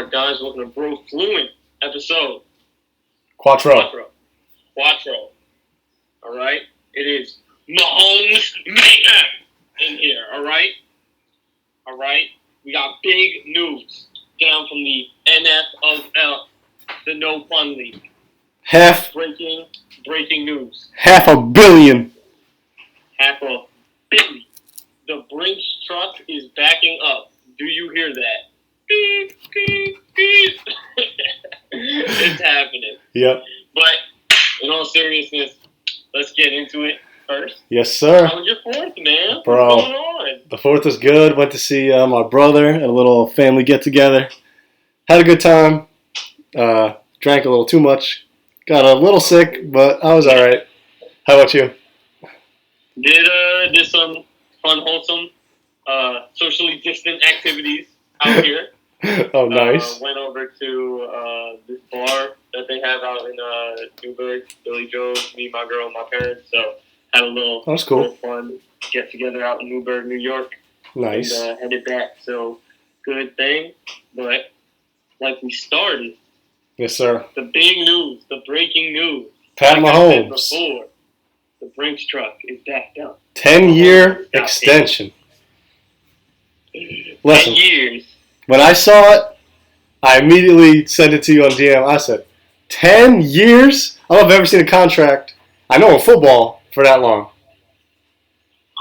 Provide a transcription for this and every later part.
Alright, guys, welcome to Brofluent episode Quattro. Alright? It is Mahomes mayhem in here, alright? Alright? We got big news down from the NFL, the No Fun League. Breaking news. $500 million. $500 million. The Brinks truck is backing up. Do you hear that? Beep, beep, beep. It's happening. Yep. But in all seriousness, let's get into it first. Yes, sir. How was your 4th, man? Bro, what's going on? The 4th was good. Went to see my brother at a little family get-together. Had a good time. Drank a little too much. Got a little sick, but I was all right. How about you? Did some fun, wholesome, socially distant activities out here. Oh, nice. Went over to this bar that they have out in Newburgh. Billy Joe, me, my girl, and my parents. So had a little, That's cool. little fun get together out in Newburgh, New York. Nice. And headed back. So good thing. But like we started. Yes, sir. The big news, the breaking news. Pat like Mahomes. I said before, the Brinks truck is backed up. 10-year extension. Listen. 10 years. When I saw it, I immediately sent it to you on DM. I said, 10 years? I don't know if I've ever seen a contract, I know in football, for that long.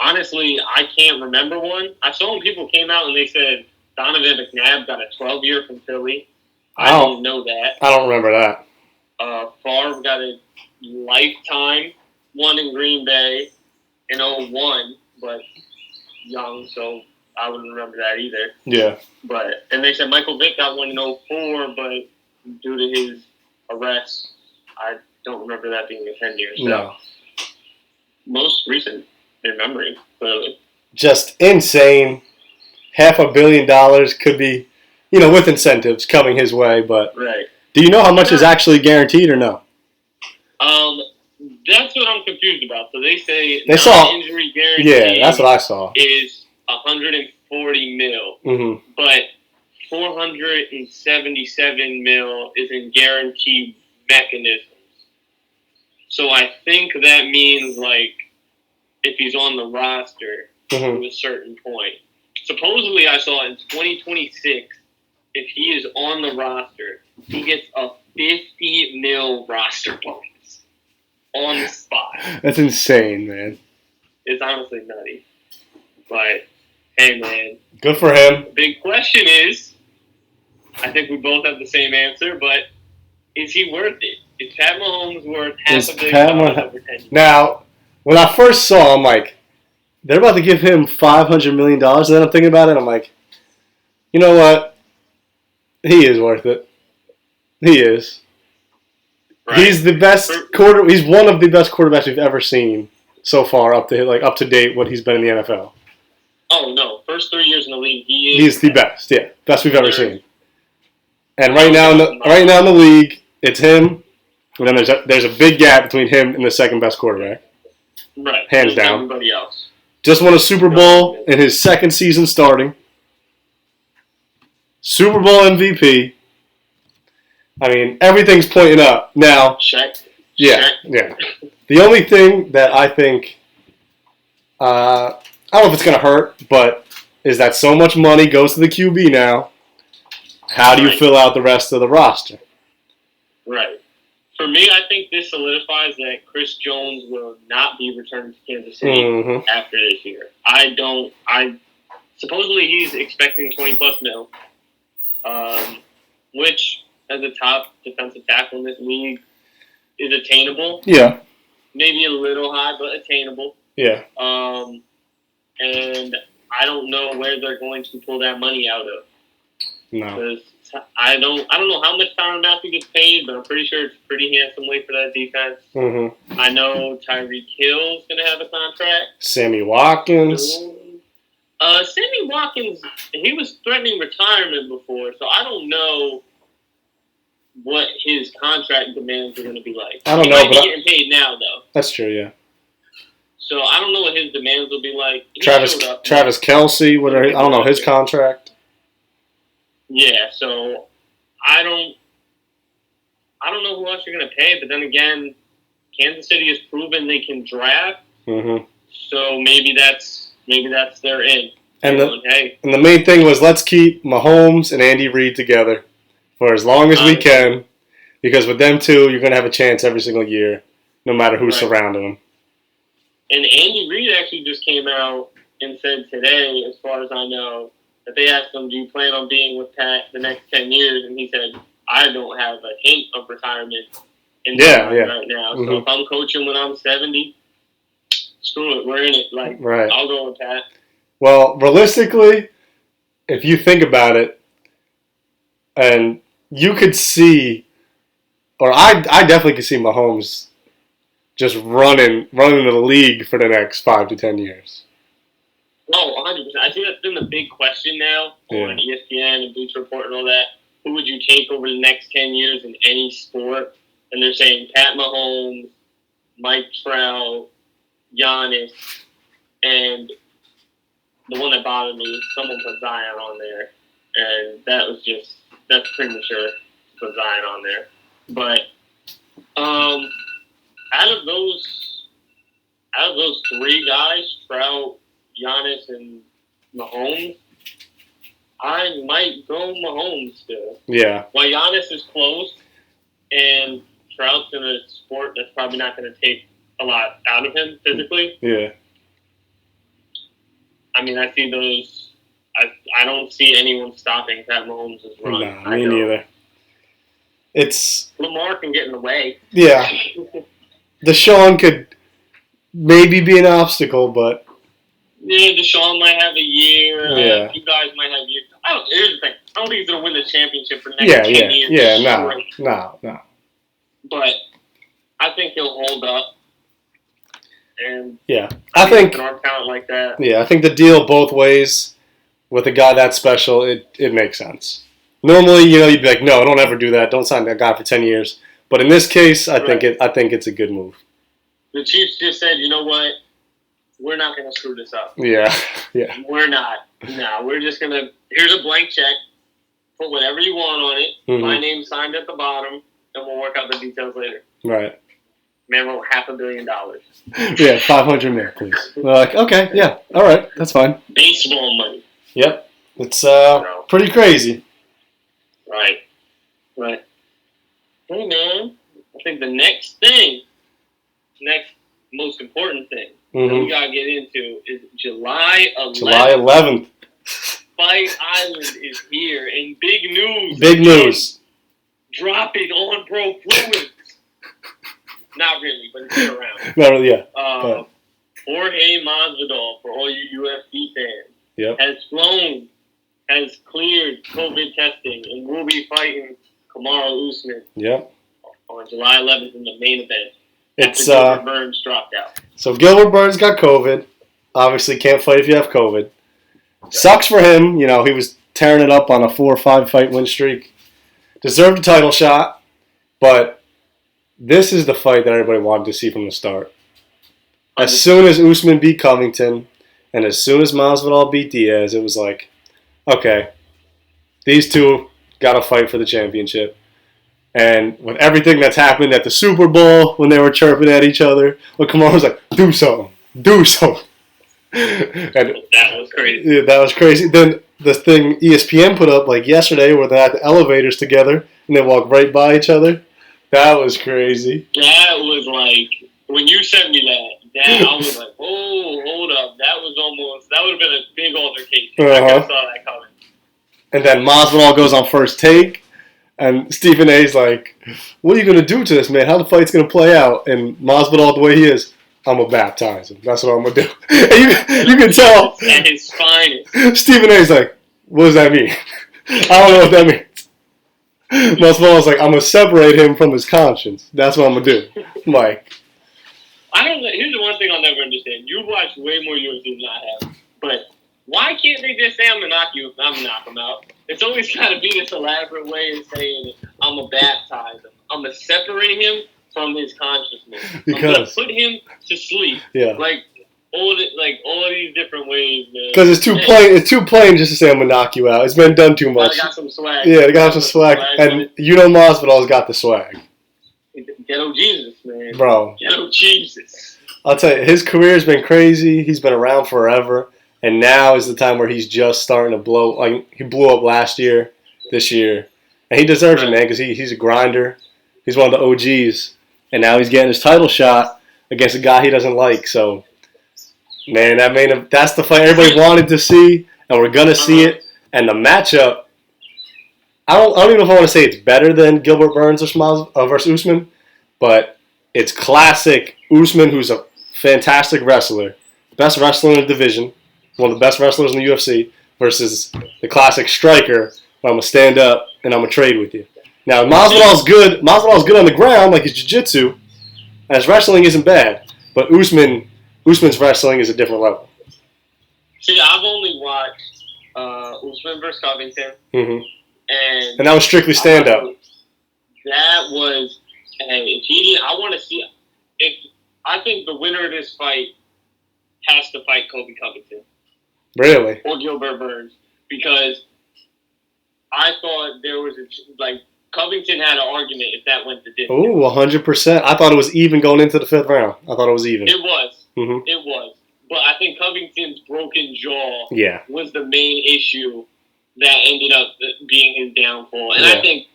Honestly, I can't remember one. I saw when people came out and they said Donovan McNabb got a 12-year from Philly. I didn't know that. I don't remember that. Favre got a lifetime one in Green Bay in 01, but young, so I wouldn't remember that either. Yeah. And they said Michael Vick got one in 04, but due to his arrest, I don't remember that being a 10-year. So No. Most recent in memory, clearly. Just insane. $500 million could be, with incentives coming his way, but right. Do you know how much is actually guaranteed or no? That's what I'm confused about. So they say injury guarantee. Yeah, that's what I saw. Is $140 million, but $477 million is in guaranteed mechanisms. So I think that means if he's on the roster to a certain point. Supposedly, I saw in 2026, if he is on the roster, he gets a $50 million roster bonus on the spot. That's insane, man. It's honestly nutty. But, hey, man. Good for him. The big question is, I think we both have the same answer, but is he worth it? Is Pat Mahomes worth $500 million over 10 years? Now, when I first saw him, they're about to give him $500 million, and then I'm thinking about it, I'm like, you know what? He is worth it. He is. Right. He's the best He's one of the best quarterbacks we've ever seen so far, up to date what he's been in the NFL. Oh no! First 3 years in the league, he's the best. Yeah, best we've ever seen. And right now in the league, it's him. And then there's a big gap between him and the second best quarterback. Right. Hands down. Everybody else. Just won a Super Bowl in his second season starting. Super Bowl MVP. I mean, everything's pointing up. Now, yeah. The only thing that I think, I don't know if it's going to hurt, but is that so much money goes to the QB now. How do you fill out the rest of the roster? Right. For me, I think this solidifies that Chris Jones will not be returned to Kansas City after this year. Supposedly he's expecting 20+ mil, which as a top defensive tackle in this league is attainable. Yeah. Maybe a little high, but attainable. Yeah. And I don't know where they're going to pull that money out of. No. Because I don't know how much Tyrann Mathieu gets paid, but I'm pretty sure it's pretty handsomely for that defense. I know Tyreek Hill's going to have a contract. Sammy Watkins. Sammy Watkins, he was threatening retirement before, so I don't know what his contract demands are going to be like. I don't know, but he's getting paid now, though. That's true, yeah. So I don't know what his demands will be like. Travis Kelce, I don't know his contract. Yeah, so I don't know who else you're going to pay, but then again, Kansas City has proven they can draft. Mm-hmm. So maybe that's their in. And the main thing was, let's keep Mahomes and Andy Reid together for as long as we can, because with them two, you're going to have a chance every single year, no matter who's surrounding them. And Andy Reid actually just came out and said today, as far as I know, that they asked him, do you plan on being with Pat the next 10 years? And he said, I don't have a hint of retirement in my mind right now. Mm-hmm. So if I'm coaching when I'm 70, screw it, we're in it. I'll go with Pat. Well, realistically, if you think about it, and you could see, or I definitely could see Mahomes just running the league for the next 5 to 10 years. Oh, 100%. I think that's been the big question now on ESPN and Bleacher Report and all that. Who would you take over the next 10 years in any sport? And they're saying Pat Mahomes, Mike Trout, Giannis, and the one that bothered me, someone put Zion on there. And that's premature to put Zion on there. But out of those three guys, Trout, Giannis, and Mahomes, I might go Mahomes still. Yeah. While Giannis is close, and Trout's in a sport that's probably not going to take a lot out of him physically. Yeah. I mean, I see those. I don't see anyone stopping Pat Mahomes' run. No, me neither. It's Lamar can get in the way. Yeah. Deshaun could maybe be an obstacle, but yeah, Deshaun might have a year. Yeah. You guys might have years. Here's the thing. I don't think he's going to win the championship for the next 10 years. Yeah, no. But I think he'll hold up. And I think an arm talent like that. Yeah, I think the deal both ways with a guy that special, it makes sense. Normally, you'd be like, no, don't ever do that. Don't sign that guy for 10 years. But in this case, I think it's a good move. The Chiefs just said, you know what? We're not going to screw this up. Yeah. We're not. No, we're just going to, here's a blank check. Put whatever you want on it. Mm-hmm. My name's signed at the bottom, and we'll work out the details later. Right. Man wrote $500 million. Yeah, $500 million, please. We're like, okay, yeah, all right, that's fine. Baseball money. Yep. It's pretty crazy. Right. Hey, man, I think the next most important thing that we got to get into is July 11th. July 11th. Fight Island is here, and big news. Big news. Dropping on Brofluent. Not really, but it's been around. Not really, yeah. Jorge Masvidal, for all you UFC fans, has cleared COVID testing, and will be fighting Kamaru Usman on July 11th in the main event. It's Gilbert Burns dropped out. So Gilbert Burns got COVID. Obviously, can't fight if you have COVID. Sucks for him. He was tearing it up on a 4 or 5 fight win streak. Deserved a title shot, but this is the fight that everybody wanted to see from the start. As soon as Usman beat Covington, and as soon as Masvidal beat Diaz, it was like, okay, these two got to fight for the championship. And with everything that's happened at the Super Bowl, when they were chirping at each other, Kamaru was like, do something. And that was crazy. Yeah, that was crazy. Then the thing ESPN put up yesterday where they had the elevators together and they walked right by each other. That was crazy. That was when you sent me that I was like, oh, hold up. That would have been a big altercation. I saw that coming. And then Masvidal goes on first take, and Stephen A's like, what are you going to do to this, man? How the fight's going to play out? And Masvidal, the way he is, I'm going to baptize him. That's what I'm going to do. And you can tell. At his finest. Stephen A's like, what does that mean? I don't know what that means. Masvidal's like, I'm going to separate him from his conscience. That's what I'm going to do. I'm like, I don't know. Here's the one thing I'll never understand. You've watched way more UFC than I have. But why can't they just say, I'm going to knock you, I'm going to knock him out? It's always got to be this elaborate way of saying, I'm going to baptize him. I'm going to separate him from his consciousness. I'm going to put him to sleep. Yeah. all these different ways, man. Because it's too plain just to say I'm gonna knock you out. It's been done too much. They got some swag. Yeah, they got some swag. And Masvidal's got the swag. Ghetto Jesus, man. Bro. Ghetto Jesus. I'll tell you, his career's been crazy. He's been around forever. And now is the time where he's just starting to blow. Like, he blew up last year, this year. And he deserves it, man, because he's a grinder. He's one of the OGs. And now he's getting his title shot against a guy he doesn't like. So, man, that's the fight everybody wanted to see. And we're going to see it. And the matchup, I don't even know if I want to say it's better than Gilbert Burns versus Usman. But it's classic Usman, who's a fantastic wrestler. Best wrestler in the division. One of the best wrestlers in the UFC. Versus the classic striker, where I'm going to stand up and I'm going to trade with you. Now, Masvidal's good. Masvidal's good on the ground, like his jiu-jitsu. And his wrestling isn't bad. But Usman's wrestling is a different level. See, I've only watched Usman versus Covington. Mm-hmm. And that was strictly stand-up. That was, if he didn't, I want to see, I think the winner of this fight has to fight Kobe Covington. Really? Or Gilbert Burns. Because I thought there was Covington had an argument if that went to distance. Ooh, 100%. I thought it was even going into the 5th round. I thought it was even. It was. Mm-hmm. It was. But I think Covington's broken jaw was the main issue that ended up being his downfall. And I think,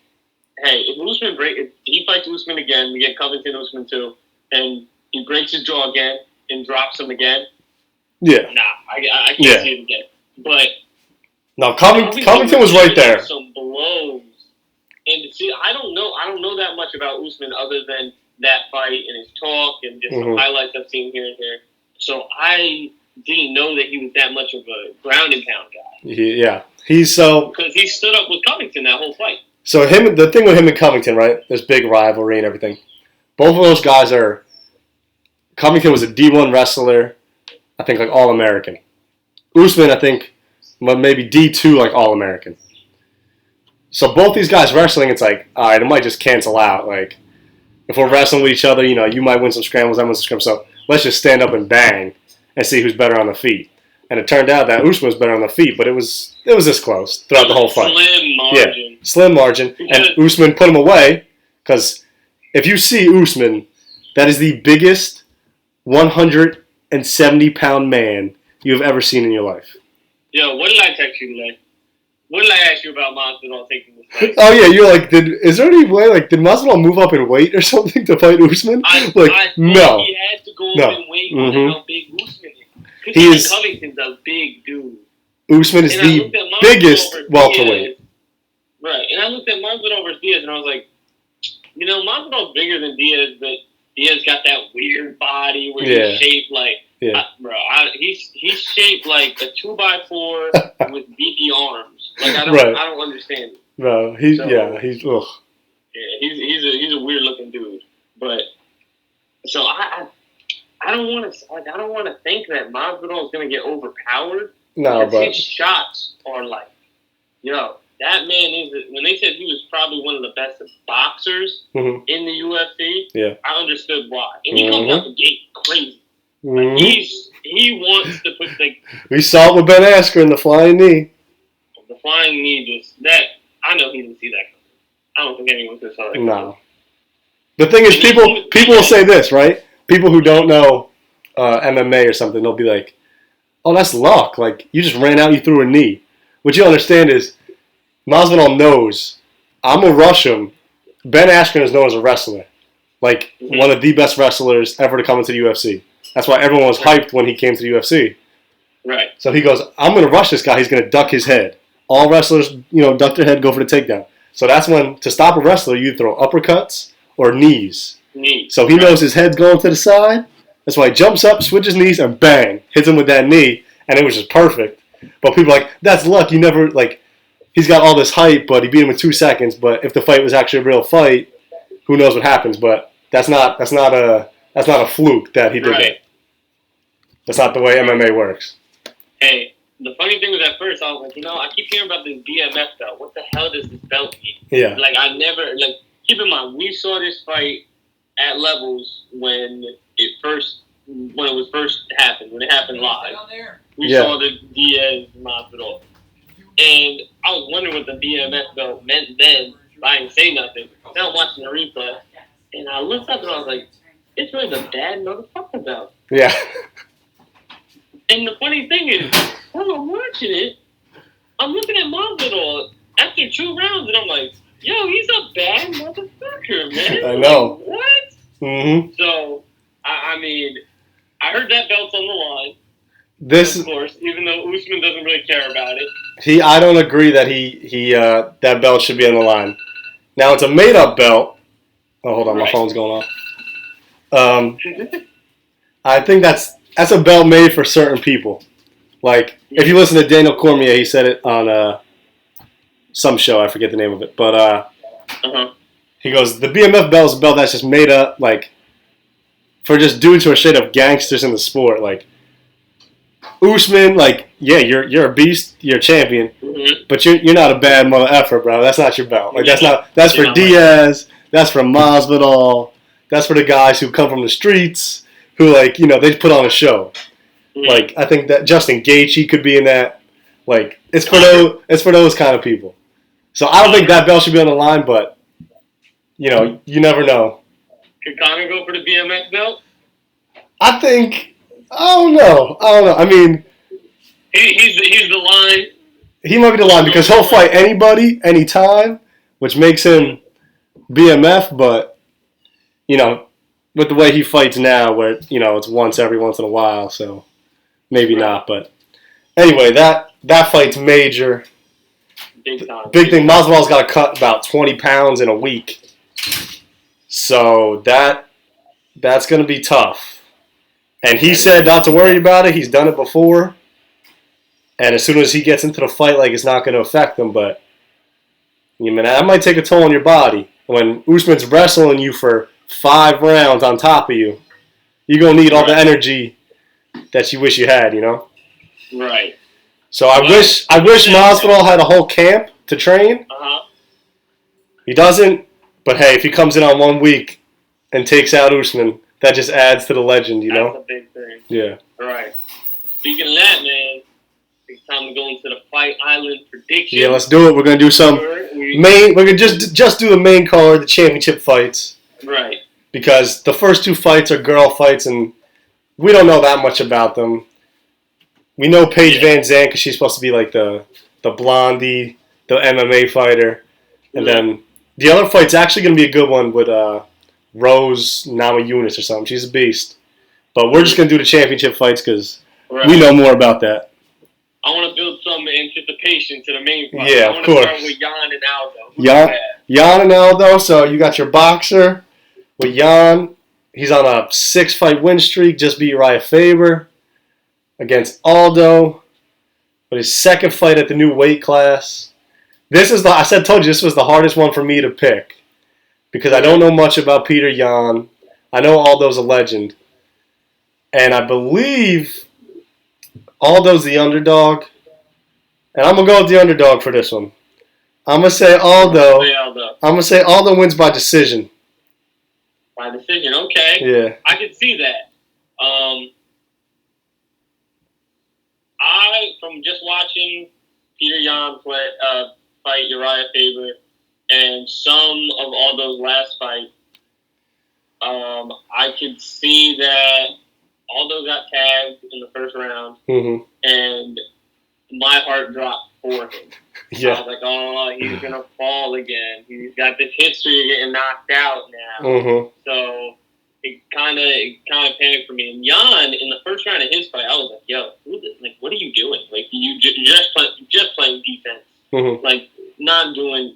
if he fights Usman again, we get Covington Usman too, and he breaks his jaw again and drops him again. Yeah. Nah, I can't see it again. But no, Covington was right there. Some blows. And see, I don't know that much about Usman other than that fight and his talk and just some highlights I've seen here and there. So I didn't know that he was that much of a ground and pound guy. Yeah. Because he stood up with Covington that whole fight. So the thing with him and Covington, right? There's big rivalry and everything. Both of those guys are. Covington was a D1 wrestler, I think, like All-American. Usman, I think, maybe D2, like All-American. So both these guys wrestling, it's like, all right, it might just cancel out. Like, if we're wrestling with each other, you might win some scrambles, I win some scrambles. So let's just stand up and bang and see who's better on the feet. And it turned out that Usman was better on the feet, but it was this close throughout the whole fight. Slim margin. Yeah, slim margin. And Usman put him away because if you see Usman, that is the biggest 170-pound man you have ever seen in your life. Yo, what did I text you today? What did I ask you about Masvidal taking this fight? Oh yeah, you're like, is there any way, did Masvidal move up in weight or something to fight Usman? No. He had to go up in weight on how big Usman is. Covington's a big dude. Usman is the biggest welterweight. Right, and I looked at Masvidal versus Diaz, and I was like, Masvidal's bigger than Diaz, but Diaz got that weird body where he's shaped like, he's shaped like a 2x4 with beefy arms. Like I don't understand it. Bro, he's ugh. Yeah, he's a weird looking dude, but so I don't want to think that Masvidal is going to get overpowered. No, but his shots are like, that man is. When they said he was probably one of the best boxers in the UFC, I understood why. And he comes out the gate crazy. Like he wants to put we saw it with Ben Askren, the flying knee. The flying knee I know he didn't see that coming. I don't think anyone could saw that coming. No. The thing is, people will say this, right? People who don't know MMA or something, they'll be like, "Oh, that's luck. Like you just ran out, you threw a knee." What you understand is, Masvidal knows I'm gonna rush him. Ben Askren is known as a wrestler, like one of the best wrestlers ever to come into the UFC. That's why everyone was hyped when he came to the UFC. Right. So he goes, I'm going to rush this guy. He's going to duck his head. All wrestlers, duck their head, go for the takedown. So that's when, to stop a wrestler, you throw uppercuts or knees. So he knows his head's going to the side. That's why he jumps up, switches knees, and bang, hits him with that knee. And it was just perfect. But people are like, that's luck. You never, he's got all this hype, but he beat him in 2 seconds. But if the fight was actually a real fight, who knows what happens. But that's not a fluke that he did that. That's not the way MMA works. Hey, the funny thing was at first, I was like, I keep hearing about this BMF belt. What the hell does this belt mean? Yeah. Keep in mind, we saw this fight at levels when it first when it was first happened, when it happened live. We saw the Diaz Masvidal. And I was wondering what the BMF belt meant then, but I didn't say nothing. Now I'm watching the replay, and I looked up and I was like, it's really the bad motherfucker belt. Yeah. And the funny thing is, while I'm watching it, I'm looking at Masvidal after 2 rounds, and I'm like, yo, he's a bad motherfucker, man. I know. Like, what? Mm-hmm. So, I mean, I heard that belt's on the line. Of course, even though Usman doesn't really care about it. I don't agree that that belt should be on the line. Now, it's a made-up belt. Oh, hold on, my phone's going off. I think that's a belt made for certain people. Like, if you listen to Daniel Cormier, he said it on some show. I forget the name of it. But he goes, the BMF belt is a belt that's just made up, like, for just dudes who are straight up gangsters in the sport. Like, Usman, like, yeah, you're a beast, you're a champion, but you're not a bad mother effer, bro. That's not your belt. Like, that's for Diaz, that's for Masvidal, that's for the guys who come from the streets, who, like, you know, they put on a show. Like, I think that Justin Gaethje could be in that. Like, it's for those kind of people. So I don't think that belt should be on the line, but, you know, you never know. Could Conor go for the BMX belt? I don't know. I mean, he's the line. He might be the line because he'll fight anybody, anytime, which makes him BMF. But, you know, with the way he fights now, where, you know, it's every once in a while, so maybe not. But anyway, that fight's major. Big time. Big thing. Masvidal's got to cut about 20 pounds in a week, so that's going to be tough. And he said not to worry about it. He's done it before. And as soon as he gets into the fight, like, it's not going to affect him. But, you know, that might take a toll on your body. When Usman's wrestling you for 5 rounds on top of you, you're going to need all the energy that you wish you had, you know? Right. So I wish Masvidal had a whole camp to train. He doesn't. But, hey, if he comes in on 1 week and takes out Usman, that just adds to the legend, you know? That's a big thing. Yeah. Right. Speaking of that, man, it's time to go into the Fight Island predictions. Yeah, let's do it. We're going to do some we're going to just do the main card, the championship fights. Right. Because the first 2 fights are girl fights, and we don't know that much about them. We know Paige Van Zandt because she's supposed to be like the blondie, the MMA fighter. And then the other fight's actually going to be a good one with Rose Namajunas or something. She's a beast. But we're just going to do the championship fights because we know more about that. I want to build some anticipation to the main fight. Yeah, of course. I want to start with Jan and Aldo. Jan and Aldo. So you got your boxer with Jan. He's on a 6-fight win streak. Just beat Uriah Faber against Aldo. But his second fight at the new weight class. Told you this was the hardest one for me to pick. Because I don't know much about Peter Yan. I know Aldo's a legend. And I believe Aldo's the underdog. And I'm going to go with the underdog for this one. I'm going to say Aldo. I'm going to say Aldo wins by decision. By decision, okay. Yeah. I can see that. From just watching Peter Yan fight Uriah Faber, and some of Aldo's last fight, I could see that Aldo got tagged in the first round, and my heart dropped for him. Yeah. I was like, oh, he's going to fall again. He's got this history of getting knocked out now. So it kind of panicked for me. And Jan, in the first round of his fight, I was like, yo, what are you doing? Like, you're just playing defense. Like, not doing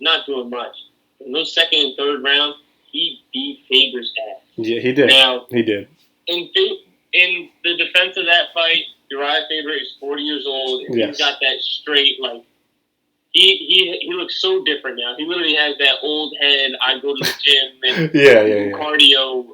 much. In those second and third rounds, he beat Faber's ass. Yeah, he did. Now, he did. In the defense of that fight, Uriah Faber is 40 years old, and he's got that straight, like, he looks so different now. He literally has that old head, I go to the gym and cardio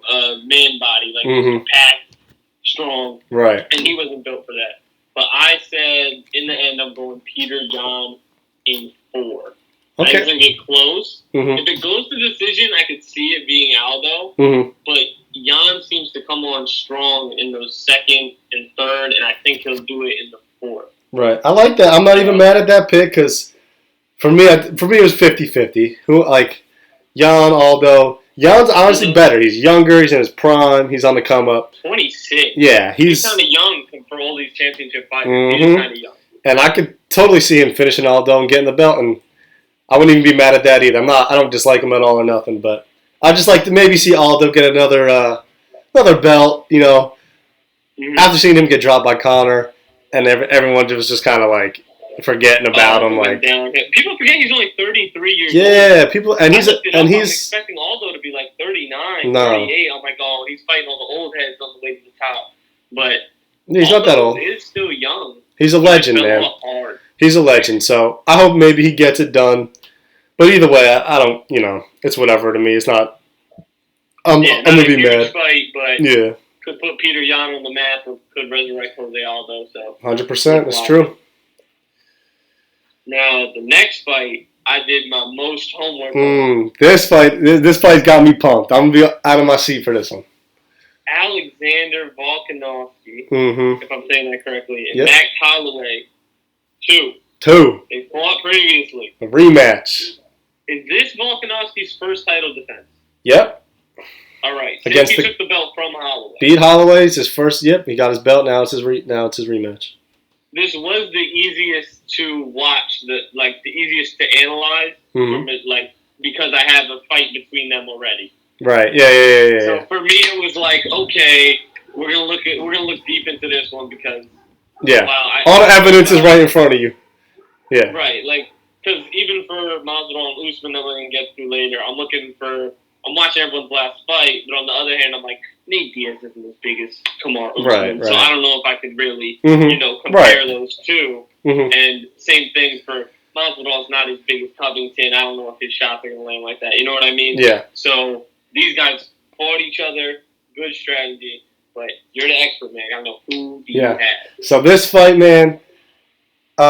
man body, like packed, strong. Right. And he wasn't built for that. But I said, in the end, I'm going Peter Yan in 4. Okay. That doesn't get close. If it goes to decision, I could see it being Aldo. But Jan seems to come on strong in those second and third, and I think he'll do it in the fourth. Right. I like that. I'm not even mad at that pick because for me it was 50-50. Who like Jan, Aldo. Jan's honestly better. He's younger. He's in his prime. He's on the come up. 26. Yeah, he's kind of young for all these championship fights. He's kind of young. And I could totally see him finishing Aldo and getting the belt, and I wouldn't even be mad at that either. I don't dislike him at all or nothing, but I just like to maybe see Aldo get another belt. You know, after seeing him get dropped by Conor, and everyone was just kind of like forgetting about him. Like people forget he's only 33 years old. Yeah, people, and he's I'm expecting Aldo to be like 39, 38. I'm like, oh, he's fighting all the old heads on the way to the top, but he's not that old. He's still young. He's a legend, man. He's a legend. So I hope maybe he gets it done. But either way, I don't. You know, it's whatever to me. It's not. I'm gonna be mad. Fight, but yeah. Could put Peter Yan on the map, or could resurrect Jose Aldo. So 100%. That's true. Now the next fight, I did my most homework. This fight's got me pumped. I'm gonna be out of my seat for this one. Alexander Volkanovski, if I'm saying that correctly, and Max Holloway, 2. They fought previously. A rematch. Is this Volkanovski's first title defense? Yep. All right. Since he took the belt from Holloway. Beat Holloway's his first. Yep, he got his belt. Now it's his rematch. This was the easiest to watch, the easiest to analyze, from it, because I have a fight between them already. Right. Yeah. So for me, it was like, okay, we're gonna look deep into this one because all the evidence is right in front of you. Yeah. Right. Because even for Masvidal and Usman that we're gonna get through later, I'm watching everyone's last fight, but on the other hand, I'm like, Nate Diaz isn't as big as Kamaru Usman, right. So I don't know if I could really, compare those two. And same thing for Masvidal's not as big as Covington. I don't know if his shots are gonna land like that. You know what I mean? Yeah. So these guys fought each other. Good strategy, but you're the expert, man. I don't know who do you have. So this fight, man. When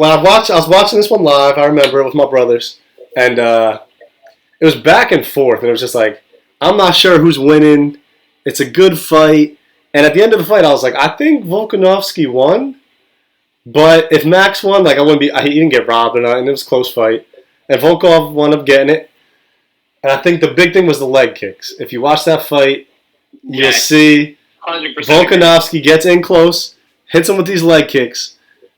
I was watching this one live. I remember it with my brothers, and it was back and forth, and it was just like, I'm not sure who's winning. It's a good fight, and at the end of the fight, I was like, I think Volkanovski won, but if Max won, like I wouldn't be. He didn't get robbed, and it was a close fight, and Volkov wound up getting it. And I think the big thing was the leg kicks. If you watch that fight, you'll see 100%. Volkanovski gets in close, hits him with these leg kicks,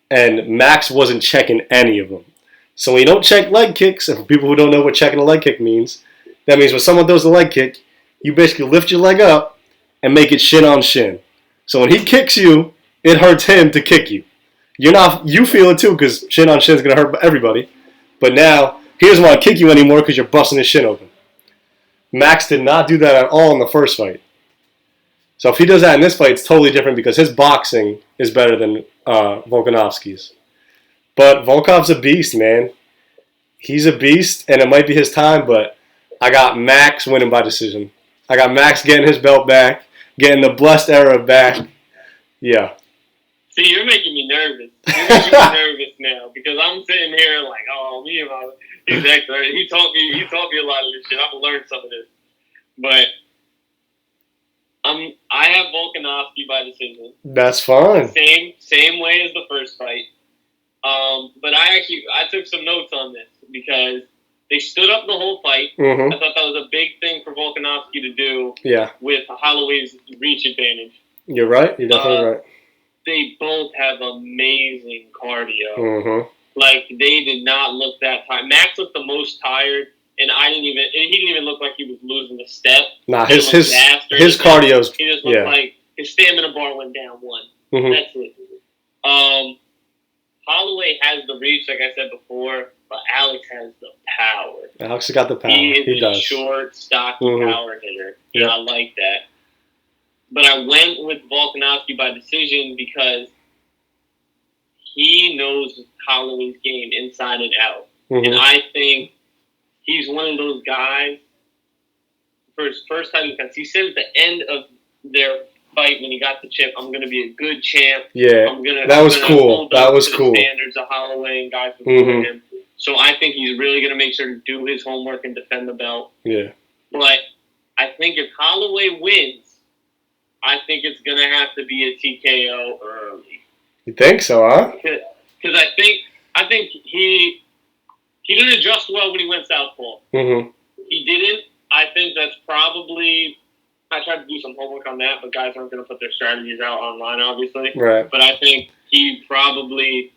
and Max wasn't checking any of them. So when you don't check leg kicks, and for people who don't know what checking a leg kick means, that means when someone throws a leg kick, you basically lift your leg up and make it shin on shin. So when he kicks you, it hurts him to kick you. You feel it too because shin on shin is going to hurt everybody. But now, he doesn't want to kick you anymore because you're busting his shin open. Max did not do that at all in the first fight. So if he does that in this fight, it's totally different because his boxing is better than Volkanovski's. But Volkov's a beast, man. He's a beast, and it might be his time, but I got Max winning by decision. I got Max getting his belt back, getting the blessed era back. Yeah. See, you're making me nervous. You're making me nervous now because I'm sitting here like, oh, he's expert. He taught me a lot of this shit. I've learned some of this, but I have Volkanovski by decision. That's fine. Same way as the first fight. But I took some notes on this because they stood up the whole fight. I thought that was a big thing for Volkanovski to do. Yeah. With Holloway's reach advantage. You're right. You're definitely right. They both have amazing cardio. Like they did not look that tired. Max looked the most tired, and he didn't even look like he was losing a step. Nah, his cardio's. He just looked like his stamina bar went down 1. That's it. Holloway has the reach, like I said before, but Alex has the power. Alex has got the power. He is does. A short, stocky power hitter, and I like that. But I went with Volkanovski by decision because he knows Holloway's game inside and out. And I think he's one of those guys, for his first time defense, he said at the end of their fight when he got the chip, I'm going to be a good champ. Yeah, that was cool. That was cool. Standards of Holloway and guys before him. So I think he's really going to make sure to do his homework and defend the belt. Yeah. But I think if Holloway wins, I think it's going to have to be a TKO early. You think so, huh? Because I think he didn't adjust well when he went southpaw. Mm-hmm. He didn't. I think that's probably. I tried to do some homework on that, but guys aren't going to put their strategies out online, obviously. Right. But I think he probably.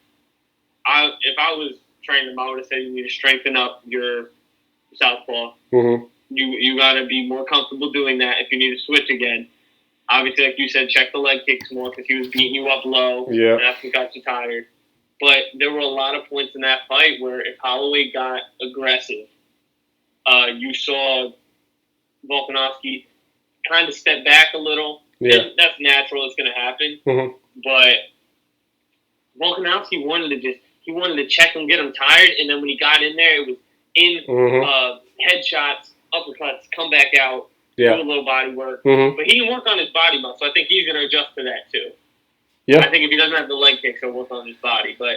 If I was training him, I would have said you need to strengthen up your southpaw. Mm-hmm. You got to be more comfortable doing that. If you need to switch again, obviously, like you said, check the leg kicks more because he was beating you up low. Yeah. And that's what got you tired. But there were a lot of points in that fight where if Holloway got aggressive, you saw Volkanovski kind of step back a little. Yeah. And that's natural. It's going to happen. Mm-hmm. But Volkanovski wanted to check him, get him tired, and then when he got in there, it was in headshots, uppercuts, come back out, do a little body work. Mm-hmm. But he can work on his body muscle. So I think he's going to adjust to that too. Yeah. I think if he doesn't have the leg kicks, he'll work on his body. But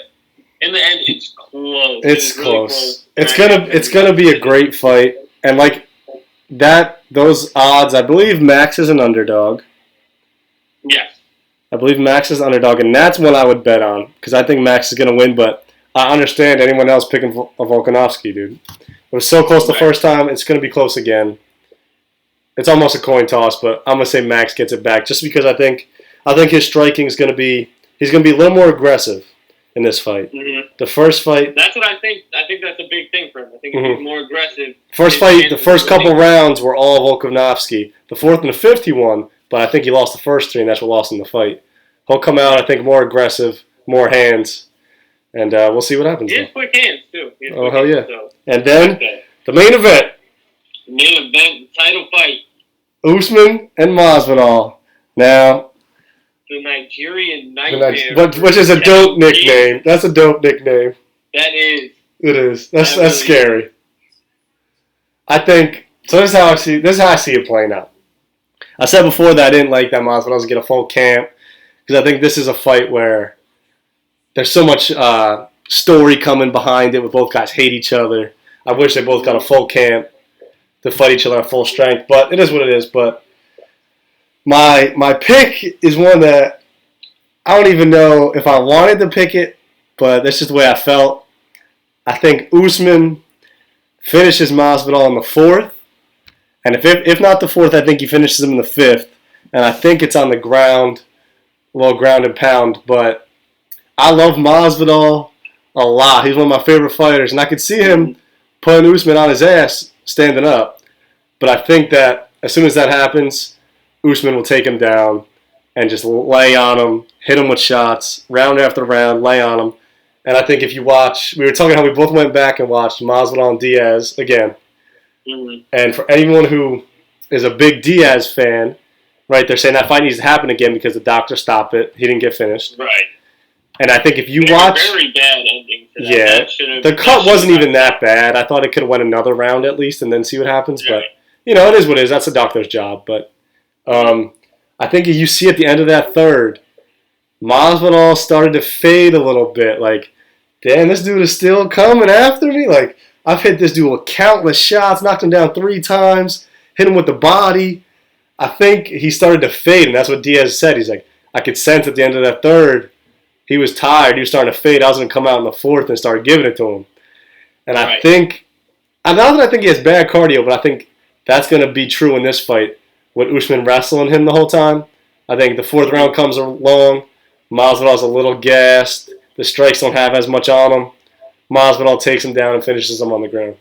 in the end, it's close. It's close. Really It's gonna be a great fight, and like that, those odds. I believe Max is an underdog. Yes. I believe Max is an underdog, and that's one I would bet on because I think Max is gonna win. But I understand anyone else picking Volkanovski, dude. It was so close the first time. It's gonna be close again. It's almost a coin toss, but I'm gonna say Max gets it back just because I think his striking is he's gonna be a little more aggressive in this fight. Mm-hmm. The first fight. That's what I think. I think that's a big thing for him. I think he's more aggressive. The first couple rounds were all Volkanovski. The fourth and the fifth he won, but I think he lost the first three, and that's what lost him the fight. He'll come out, I think, more aggressive, more hands, and we'll see what happens. He has quick hands too. Oh hell yeah! So. And then the main event. The main event, the title fight. Usman and Masvidal. Now. The Nigerian Nightmare. Which is a dope nickname. That's a dope nickname. That is. It is. That's scary. I think so. This is how I see it playing out. I said before that I didn't like that Masvidal doesn't get a full camp because I think this is a fight where there's so much story coming behind it. With both guys hate each other. I wish they both got a full camp to fight each other at full strength, but it is what it is. But my pick is one that I don't even know if I wanted to pick it, but that's just the way I felt. I think Usman finishes Masvidal in the fourth, and if not the fourth, I think he finishes him in the fifth, and I think it's on the ground, a little ground and pound. But I love Masvidal a lot. He's one of my favorite fighters, and I could see him putting Usman on his ass standing up. But I think that as soon as that happens, Usman will take him down and just lay on him, hit him with shots, round after round, lay on him. And I think if you watch, we were talking how we both went back and watched Masvidal and Diaz again. Mm-hmm. And for anyone who is a big Diaz fan, right, they're saying that fight needs to happen again because the doctor stopped it. He didn't get finished. Right. And I think if you watch... a very bad ending to that. Yeah. The cut wasn't even that bad. I thought it could have went another round at least and then see what happens. Right. But, it is what it is. That's the doctor's job. But I think you see at the end of that third, Masvidal started to fade a little bit. Like, damn, this dude is still coming after me? Like, I've hit this dude with countless shots, knocked him down 3 times, hit him with the body. I think he started to fade, and that's what Diaz said. He's like, I could sense at the end of that third, he was tired. He was starting to fade. I was going to come out in the fourth and start giving it to him. And I think, not that I think he has bad cardio, but I think that's going to be true in this fight with Usman wrestling him the whole time. I think the fourth round comes along. Masvidal's a little gassed. The strikes don't have as much on him. Masvidal takes him down and finishes him on the ground.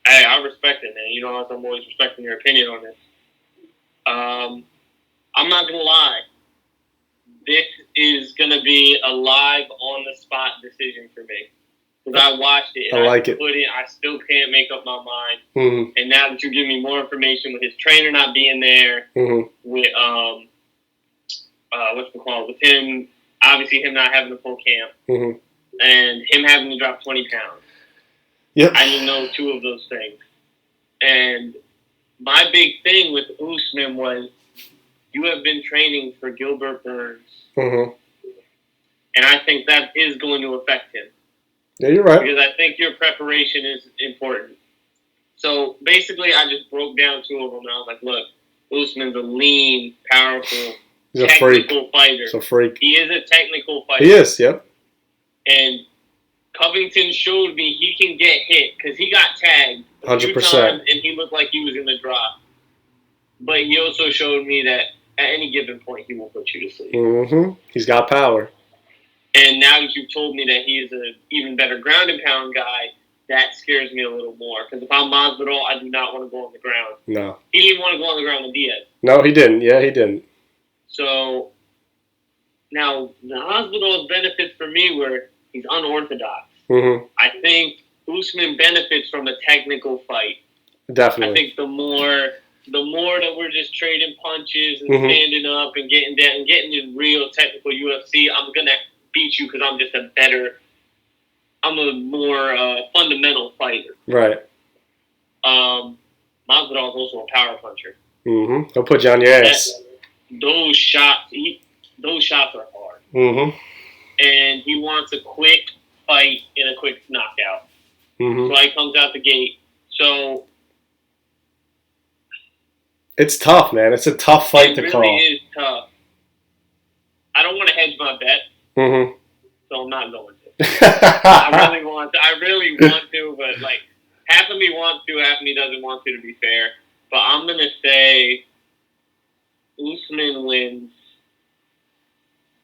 Hey, I respect it, man. I'm always respecting your opinion on this. I'm not going to lie. This is going to be a live, on-the-spot decision for me. Because I watched it, and I like it. I still can't make up my mind. Mm-hmm. And now that you give me more information with his trainer not being there, with with him, obviously him not having a full camp, and him having to drop 20 pounds. Yep. I didn't know 2 of those things. And my big thing with Usman was, you have been training for Gilbert Burns. And I think that is going to affect him. Yeah, you're right. Because I think your preparation is important. So basically, I just broke down 2 of them, and I was like, look, Usman's a lean, powerful, technical fighter. He's a freak. He is a technical fighter. He is, yep. And Covington showed me he can get hit because he got tagged 100%. times and he looked like he was going to drop. But he also showed me that at any given point he will put you to sleep. Mm-hmm. He's got power. And now that you've told me that he is an even better ground and pound guy, that scares me a little more. Because if I'm Masvidal, I do not want to go on the ground. No. He didn't even want to go on the ground with Diaz. No, he didn't. Yeah, he didn't. So now the Masvidal's benefits for me were he's unorthodox. Mm-hmm. I think Usman benefits from a technical fight. Definitely. I think the more that we're just trading punches and standing up and getting down and getting in real technical UFC, I'm gonna beat you because I'm a more fundamental fighter. Right. Masvidal is also a power puncher. Mm-hmm. He'll put you on your ass. Those shots are hard. Mm-hmm. And he wants a quick fight and a quick knockout. Mm-hmm. So he comes out the gate. So it's tough, man. It's a tough fight to call. It really is tough. I don't want to hedge my bet, so I'm not going to. I really want to, but like half of me wants to, half of me doesn't want to be fair. But I'm gonna say Usman wins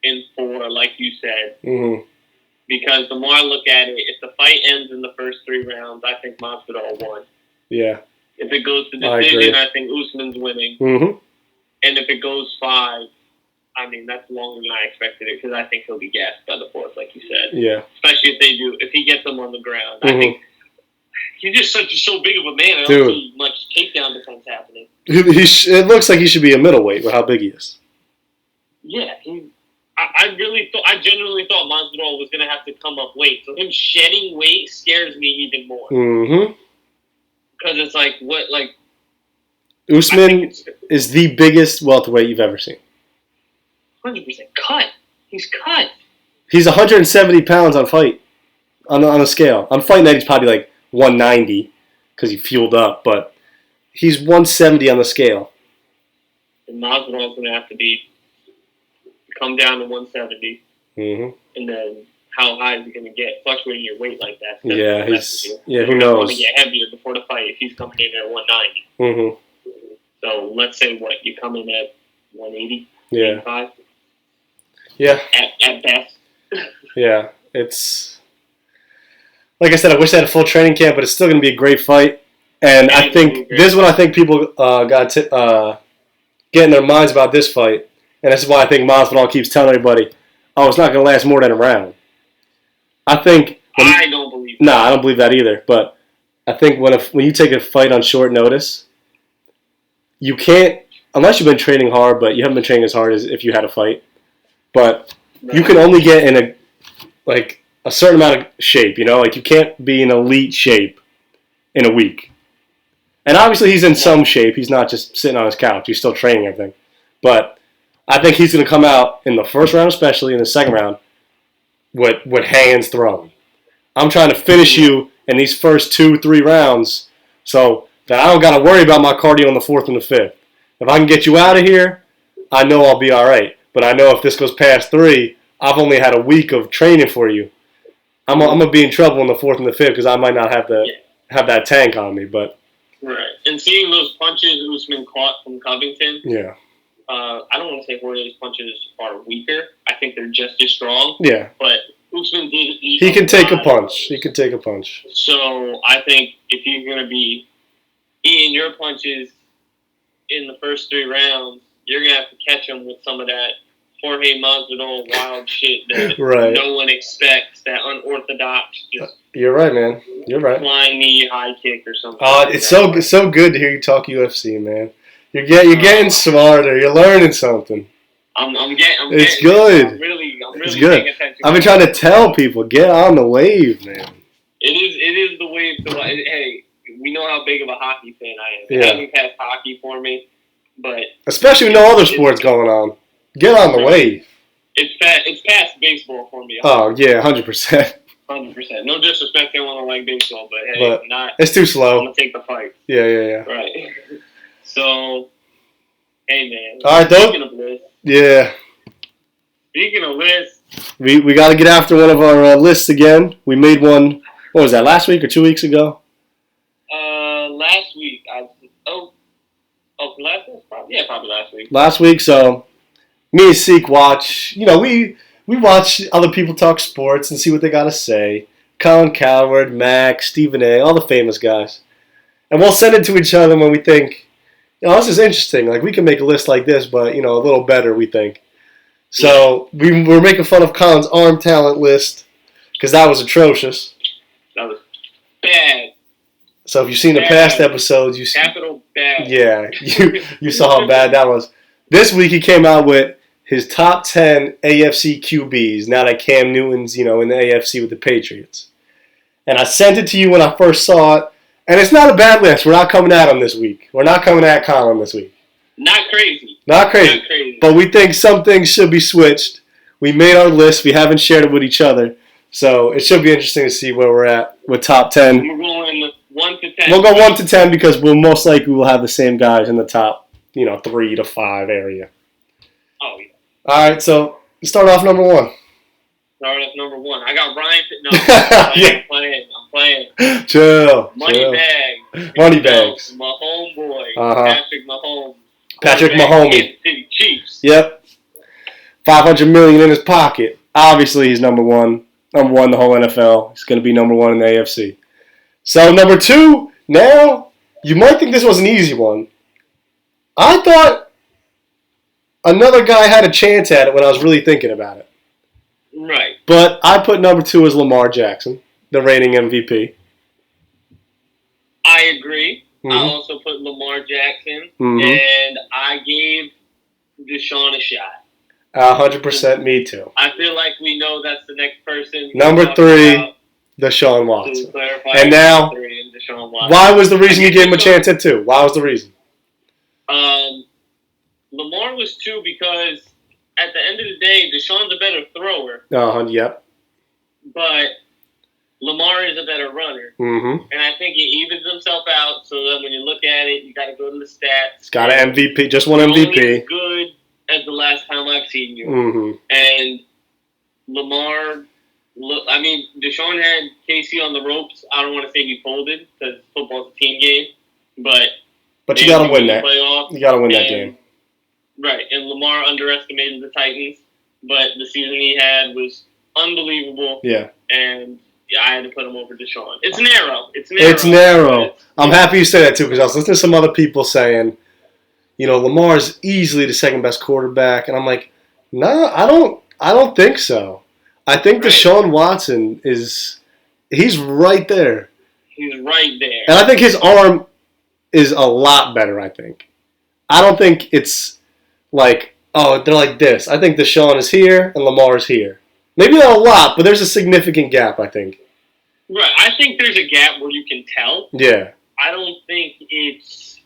in 4, like you said. Mm-hmm. Because the more I look at it, if the fight ends in the first 3 rounds, I think Masvidal won. Yeah. If it goes to decision, I think Usman's winning. Mm-hmm. And if it goes 5, I mean, that's longer than I expected it because I think he'll be gassed by the 4th, like you said. Yeah. Especially if he gets them on the ground. I think he's just so big of a man. I don't see much takedown defense happening. It looks like he should be a middleweight with how big he is. Yeah, I genuinely thought Masvidal was going to have to come up weight. So him shedding weight scares me even more. Mm-hmm. Because it's like, what, like... Usman is the biggest welterweight you've ever seen. 100% cut. He's cut. He's 170 pounds on a scale. On fight night, he's probably like 190 because he fueled up, but he's 170 on the scale. And Masvidal's going to have to come down to 170. Mm-hmm. And then how high is he going to get? Fluctuating your weight like that. Yeah, who knows? Want to get heavier before the fight if he's coming in at 190. Mm-hmm. So let's say you come in at 180, 85? Yeah. At best. Yeah, it's like I said. I wish I had a full training camp, but it's still going to be a great fight. And I think this is what I think people got to get in their minds about this fight. And this is why I think Masvidal keeps telling everybody, "Oh, it's not going to last more than a round." I think. I don't believe that. No, I don't believe that either. But I think when you take a fight on short notice, you can't, unless you've been training hard, but you haven't been training as hard as if you had a fight. But you can only get in a certain amount of shape, like you can't be in elite shape in a week. And obviously he's in some shape. He's not just sitting on his couch. He's still training everything. But I think he's going to come out in the first round, especially in the second round, with hands thrown. I'm trying to finish you in these first 2-3 rounds so that I don't got to worry about my cardio in the 4th and the 5th. If I can get you out of here, I know I'll be all right. But I know if this goes past 3, I've only had a week of training for you. I'm going to be in trouble in the 4th and the 5th because I might not have that tank on me. But right. And seeing those punches Usman caught from Covington, I don't want to say Jorge's punches are weaker. I think they're just as strong. Yeah. But Usman did eat He can take a punch. He can take a punch. So I think if you're going to be eating your punches in the first 3 rounds, you're going to have to catch him with some of that Jorge Masvidal wild shit that no one expects, that unorthodox. You're right, man. You're right. Flying knee, high kick or something. It's so good to hear you talk UFC, man. You're getting smarter. You're learning something. I'm it's good. I'm really it's good. paying attention. I've been trying to tell people, get on the wave, man. It is the wave to hey, we know how big of a hockey fan I am. It hasn't passed hockey for me, but especially with no other sports going on. Get on the wave. It's past baseball for me. Oh yeah, 100%. 100%. No disrespect to anyone who like baseball, but hey, it's too slow. I'm gonna take the fight. Yeah. Right. So, hey man. All right, speaking of lists. Yeah. Speaking of lists. We got to get after one of our lists again. We made one. What was that? Last week or 2 weeks ago? Last week. Last week? Probably last week. Last week. So, me and Seek watch. We watch other people talk sports and see what they got to say. Colin Coward, Max, Stephen A., all the famous guys. And we'll send it to each other when we think, this is interesting. Like, we can make a list like this, but, a little better, we think. So, we're making fun of Colin's arm talent list because that was atrocious. That was bad. So, if you've seen the past episodes, you see. Capital bad. Yeah, you saw how bad that was. This week, he came out with his top 10 AFC QBs, now that Cam Newton's, in the AFC with the Patriots. And I sent it to you when I first saw it. And it's not a bad list. We're not coming at him this week. We're not coming at Colin this week. Not crazy. Not crazy. But we think some things should be switched. We made our list. We haven't shared it with each other. So it should be interesting to see where we're at with top 10. We're going 1 to 10. We'll go 1 to 10 because we'll most likely will have the same guys in the top, 3 to 5 area. Oh, yeah. All right, so start off number 1. Start off number 1. I got Ryan. I'm playing. Chill. Moneybags. My homeboy. Patrick Mahomes. City Chiefs. Yep. $500 million in his pocket. Obviously, he's number 1. Number 1 the whole NFL. He's going to be number 1 in the AFC. So, number 2, now, you might think this was an easy one. I thought another guy had a chance at it when I was really thinking about it. Right. But I put number 2 as Lamar Jackson, the reigning MVP. I agree. Mm-hmm. I also put Lamar Jackson, and I gave Deshaun a shot. 100% me too. I feel like we know that's the next person. Number 3, Deshaun Watson. And now, why was the reason you gave him a chance at 2? Why was the reason? Lamar was 2 because at the end of the day, Deshaun's a better thrower. Yep. But Lamar is a better runner. Mm-hmm. And I think he evens himself out so that when you look at it, you got to go to the stats. He's got an MVP, just one MVP. Only as good as the last time I've seen you. Mm-hmm. And Lamar, Deshaun had KC on the ropes. I don't want to say he folded because football's a team game. But you got to win that. You got to win that game. Right, and Lamar underestimated the Titans, but the season he had was unbelievable. Yeah. And I had to put him over Deshaun. It's narrow. I'm happy you say that, too, because I was listening to some other people saying, Lamar's easily the second best quarterback. And I'm like, no, I don't think so. I think Deshaun Watson he's right there. He's right there. And I think his arm is a lot better, I think. I don't think it's like, they're like this. I think Deshaun is here and Lamar is here. Maybe not a lot, but there's a significant gap, I think. Right. I think there's a gap where you can tell. Yeah. I don't think it's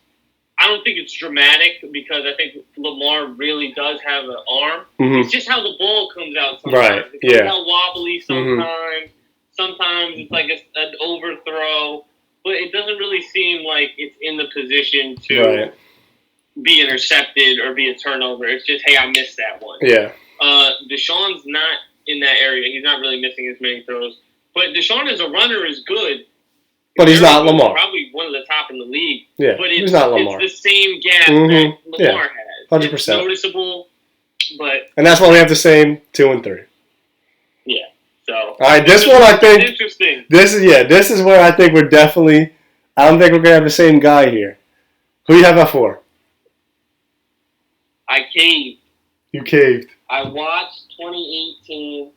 dramatic because I think Lamar really does have an arm. Mm-hmm. It's just how the ball comes out sometimes. Right. It comes out wobbly sometimes. Mm-hmm. Sometimes it's like an overthrow. But it doesn't really seem like it's in the position to be intercepted or be a turnover. It's just, hey, I missed that one. Yeah. Deshaun's not in that area. He's not really missing as many throws. But Deshaun as a runner is good. But he's not Lamar. Probably one of the top in the league. Yeah, but he's not Lamar. It's the same gap that Lamar has. 100%. It's noticeable, but... And that's why we have the same 2 and 3. Yeah, so... All right, this one I think... Interesting. This is where I think we're definitely... I don't think we're going to have the same guy here. Who do you have at 4? I caved. You caved. I watched 2018,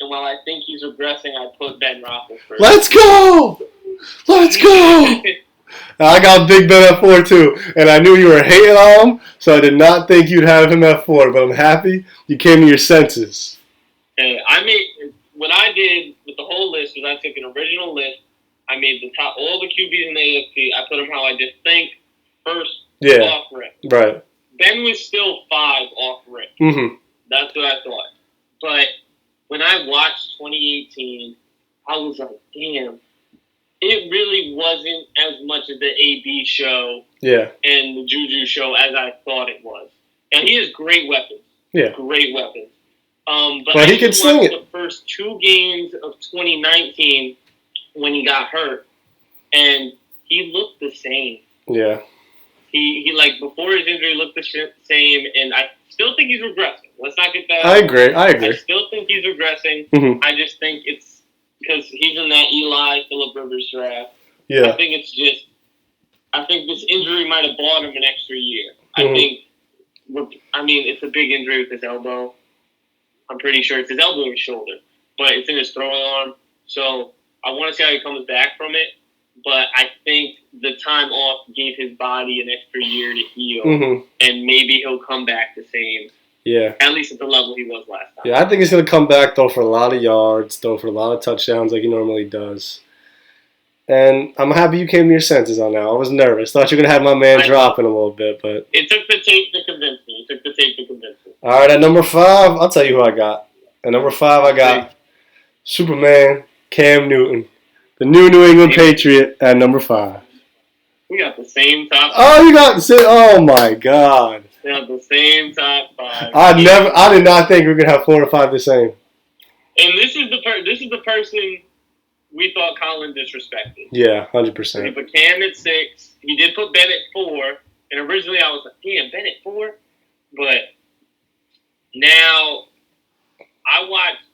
and while I think he's regressing, I put Ben Roethlisberger. Let's go! I got Big Ben at 4 too, and I knew you were hating on him, so I did not think you'd have him at 4. But I'm happy you came to your senses. What I did with the whole list was I took an original list. I made all the QBs in the AFC. I put them how I just think first off rip. Right. Ben was still 5 off rip. Mm-hmm. That's what I thought. But when I watched 2018, I was like, damn, it really wasn't as much of the AB show and the Juju show as I thought it was. And he has great weapons. Yeah. Great weapons. But he can sling it. The first 2 games of 2019 when he got hurt, and he looked the same. Yeah. He like, before his injury, looked the same, and I still think he's regressing. Let's not get that. I agree. I still think he's regressing. Mm-hmm. I just think it's because he's in that Eli Phillip Rivers draft. Yeah. I think this injury might have bought him an extra year. Mm-hmm. I mean, it's a big injury with his elbow. I'm pretty sure it's his elbow and shoulder, but it's in his throwing arm. So I want to see how he comes back from it. But I think the time off gave his body an extra year to heal, mm-hmm. and maybe he'll come back the same. Yeah. At least at the level he was last time. Yeah, I think he's going to come back, throw for a lot of yards, throw for a lot of touchdowns like he normally does. And I'm happy you came to your senses on that. I was nervous. Thought you were going to have my man dropping a little bit, but... It took the tape to convince me. All right, at number 5, I'll tell you who I got. At number 5, I got Superman Cam Newton, the new New England Patriot at number 5. We got the same top 5. Oh, you got the same... Oh, my God. We got the same top 5. I did not think we were going to have 4 or 5 the same. And this is the person we thought Colin disrespected. Yeah, 100%. He put Cam at 6. He did put Ben at 4. And originally I was like, damn, Ben at 4? But now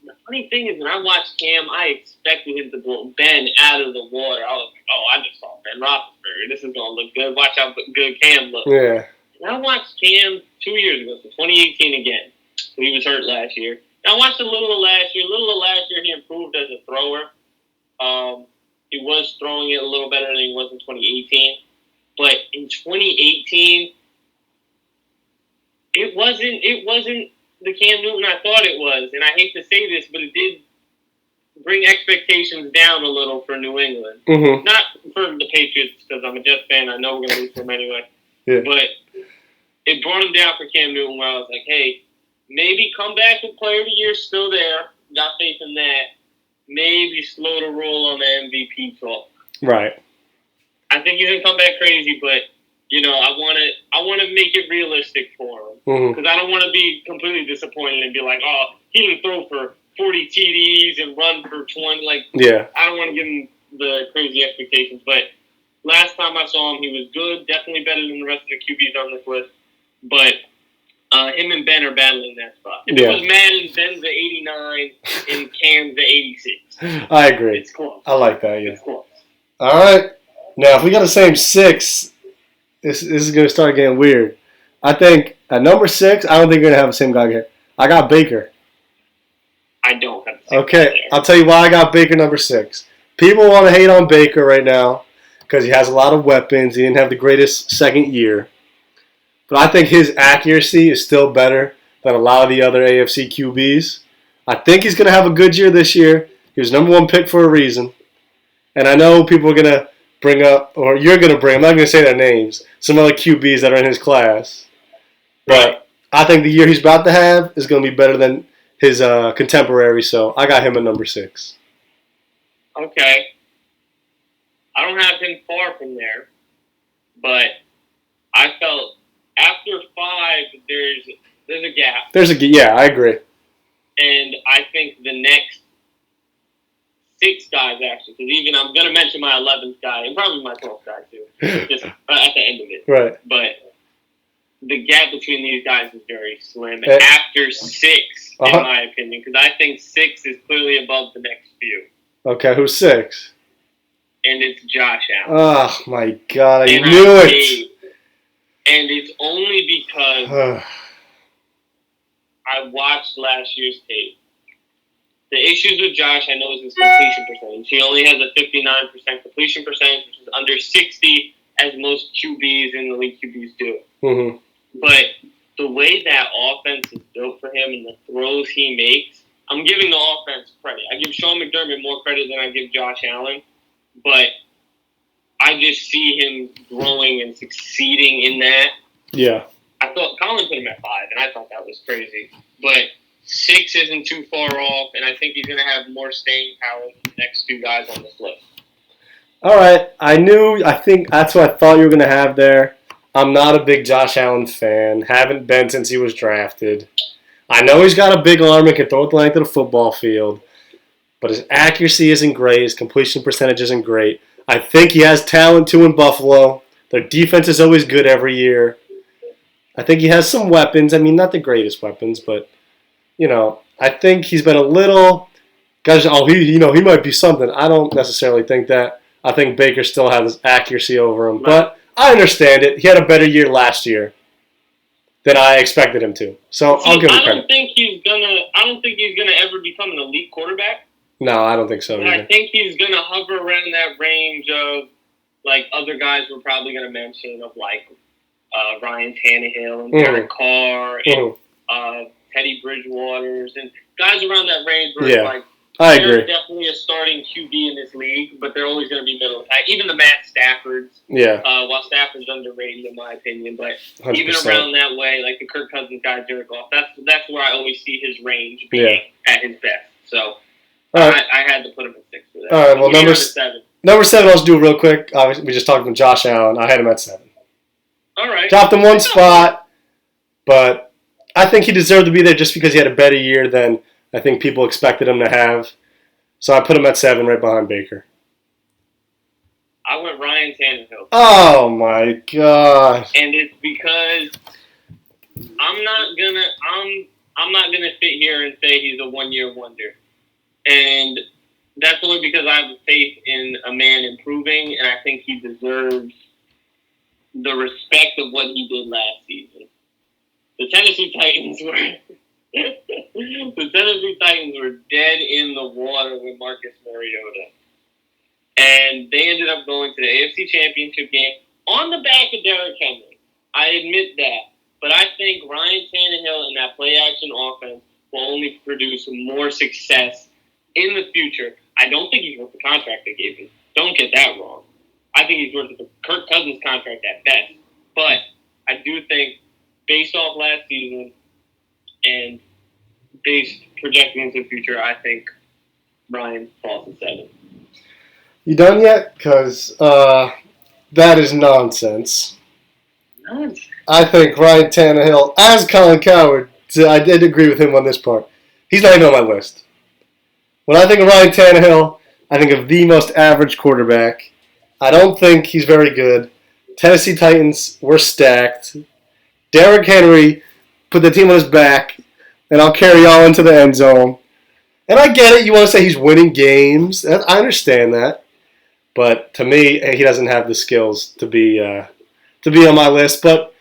the funny thing is when I watched Cam, I expected him to blow Ben out of the water. I was like, I just saw Ben Roethlisberger. This is going to look good. Watch how good Cam looks. Yeah. And I watched Cam 2 years ago, so 2018 again. So he was hurt last year. And I watched a little of last year. He improved as a thrower. He was throwing it a little better than he was in 2018. But in 2018, it wasn't the Cam Newton I thought it was. And I hate to say this, but it did bring expectations down a little for New England. Mm-hmm. Not for the Patriots, because I'm a Jets fan. I know we're going to lose them anyway. Yeah. But it brought him down for Cam Newton, where I was like, hey, maybe come back with Player of the Year still there. Got faith in that. Maybe slow the roll on the MVP talk. Right. I think he's gonna come back crazy, but I want to make it realistic for him because I don't want to be completely disappointed and be like, oh, he didn't throw for 40 TDs and run for 20. Like, yeah, I don't want to give him the crazy expectations. But last time I saw him, he was good, definitely better than the rest of the QBs on this list. But him and Ben are battling that spot. If it was Madden, Ben's the 89 and Cam's the 86. I agree. It's close. I like that, yeah. It's close. All right. Now, if we got the same 6, this is going to start getting weird. I think at number 6, I don't think you're going to have the same guy here. I got Baker. I don't have the same guy Okay, here. I'll tell you why I got Baker number 6. People want to hate on Baker right now because he has a lot of weapons. He didn't have the greatest second year. But I think his accuracy is still better than a lot of the other AFC QBs. I think he's going to have a good year this year. He was number 1 pick for a reason. And I know people are going to bring up, or you're going to bring, I'm not going to say their names, some other QBs that are in his class. But I think the year he's about to have is going to be better than his contemporary, so I got him at number 6. Okay. I don't have him far from there, but I felt after 5, there's a gap. Yeah, I agree. And I think the next 6 guys, actually, because even I'm going to mention my 11th guy and probably my 12th guy, too, just at the end of it. Right. But the gap between these guys is very slim. After 6, in my opinion, because I think 6 is clearly above the next few. Okay, who's 6? And it's Josh Allen. Oh, my God, I knew it. And it's only because I watched last year's tape. The issues with Josh, I know, is his completion percentage. He only has a 59% completion percentage, which is under 60, as most QBs in the league QBs do. Mm-hmm. But the way that offense is built for him and the throws he makes, I'm giving the offense credit. I give Sean McDermott more credit than I give Josh Allen. But I just see him growing and succeeding in that. Yeah. I thought Colin put him at 5, and I thought that was crazy. But 6 isn't too far off, and I think he's going to have more staying power than the next two guys on this list. All right. I think that's what I thought you were going to have there. I'm not a big Josh Allen fan. Haven't been since he was drafted. I know he's got a big arm and can throw it the length of the football field, but his accuracy isn't great. His completion percentage isn't great. I think he has talent, too, in Buffalo. Their defense is always good every year. I think he has some weapons. I mean, not the greatest weapons, but, I think he's been a little... Guys, he might be something. I don't necessarily think that. I think Baker still has accuracy over him. But I understand it. He had a better year last year than I expected him to. So I'll give him credit. I don't think he's gonna ever become an elite quarterback. No, I don't think so either. I think he's gonna hover around that range of other guys we're probably gonna mention of Ryan Tannehill and Derek Carr and Teddy Bridgewaters and guys around that range where I agree. They're definitely a starting QB in this league, but they're always going to be middle. Even the Matt Staffords. Yeah. While Stafford's underrated in my opinion, but 100%. Even around that way, like the Kirk Cousins guy, Jared Goff, that's where I always see his range being at his best. So I had to put him at 6 for that. All right. Well, number 7. Number 7, I'll just do real quick. Obviously, we just talked about Josh Allen. I had him at 7. All right. Dropped him one spot, but I think he deserved to be there just because he had a better year than I think people expected him to have. So I put him at 7 right behind Baker. I went Ryan Tannehill. Oh, my gosh. And it's because I'm not gonna sit here and say he's a one-year wonder. And that's only because I have faith in a man improving, and I think he deserves the respect of what he did last season. The Tennessee Titans were dead in the water with Marcus Mariota. And they ended up going to the AFC Championship game on the back of Derrick Henry. I admit that. But I think Ryan Tannehill and that play-action offense will only produce more success in the future. I don't think he's worth the contract they gave him. Don't get that wrong. I think he's worth the Kirk Cousins contract at best. But I do think, based off last season and based projecting into the future, I think Ryan falls at 7. You done yet? Because that is nonsense. Nonsense. I think Ryan Tannehill, as Colin Cowherd, I did agree with him on this part. He's not even on my list. When I think of Ryan Tannehill, I think of the most average quarterback. I don't think he's very good. Tennessee Titans were stacked. Derrick Henry put the team on his back, and I'll carry y'all into the end zone. And I get it. You want to say he's winning games. I understand that. But to me, he doesn't have the skills to be on my list. But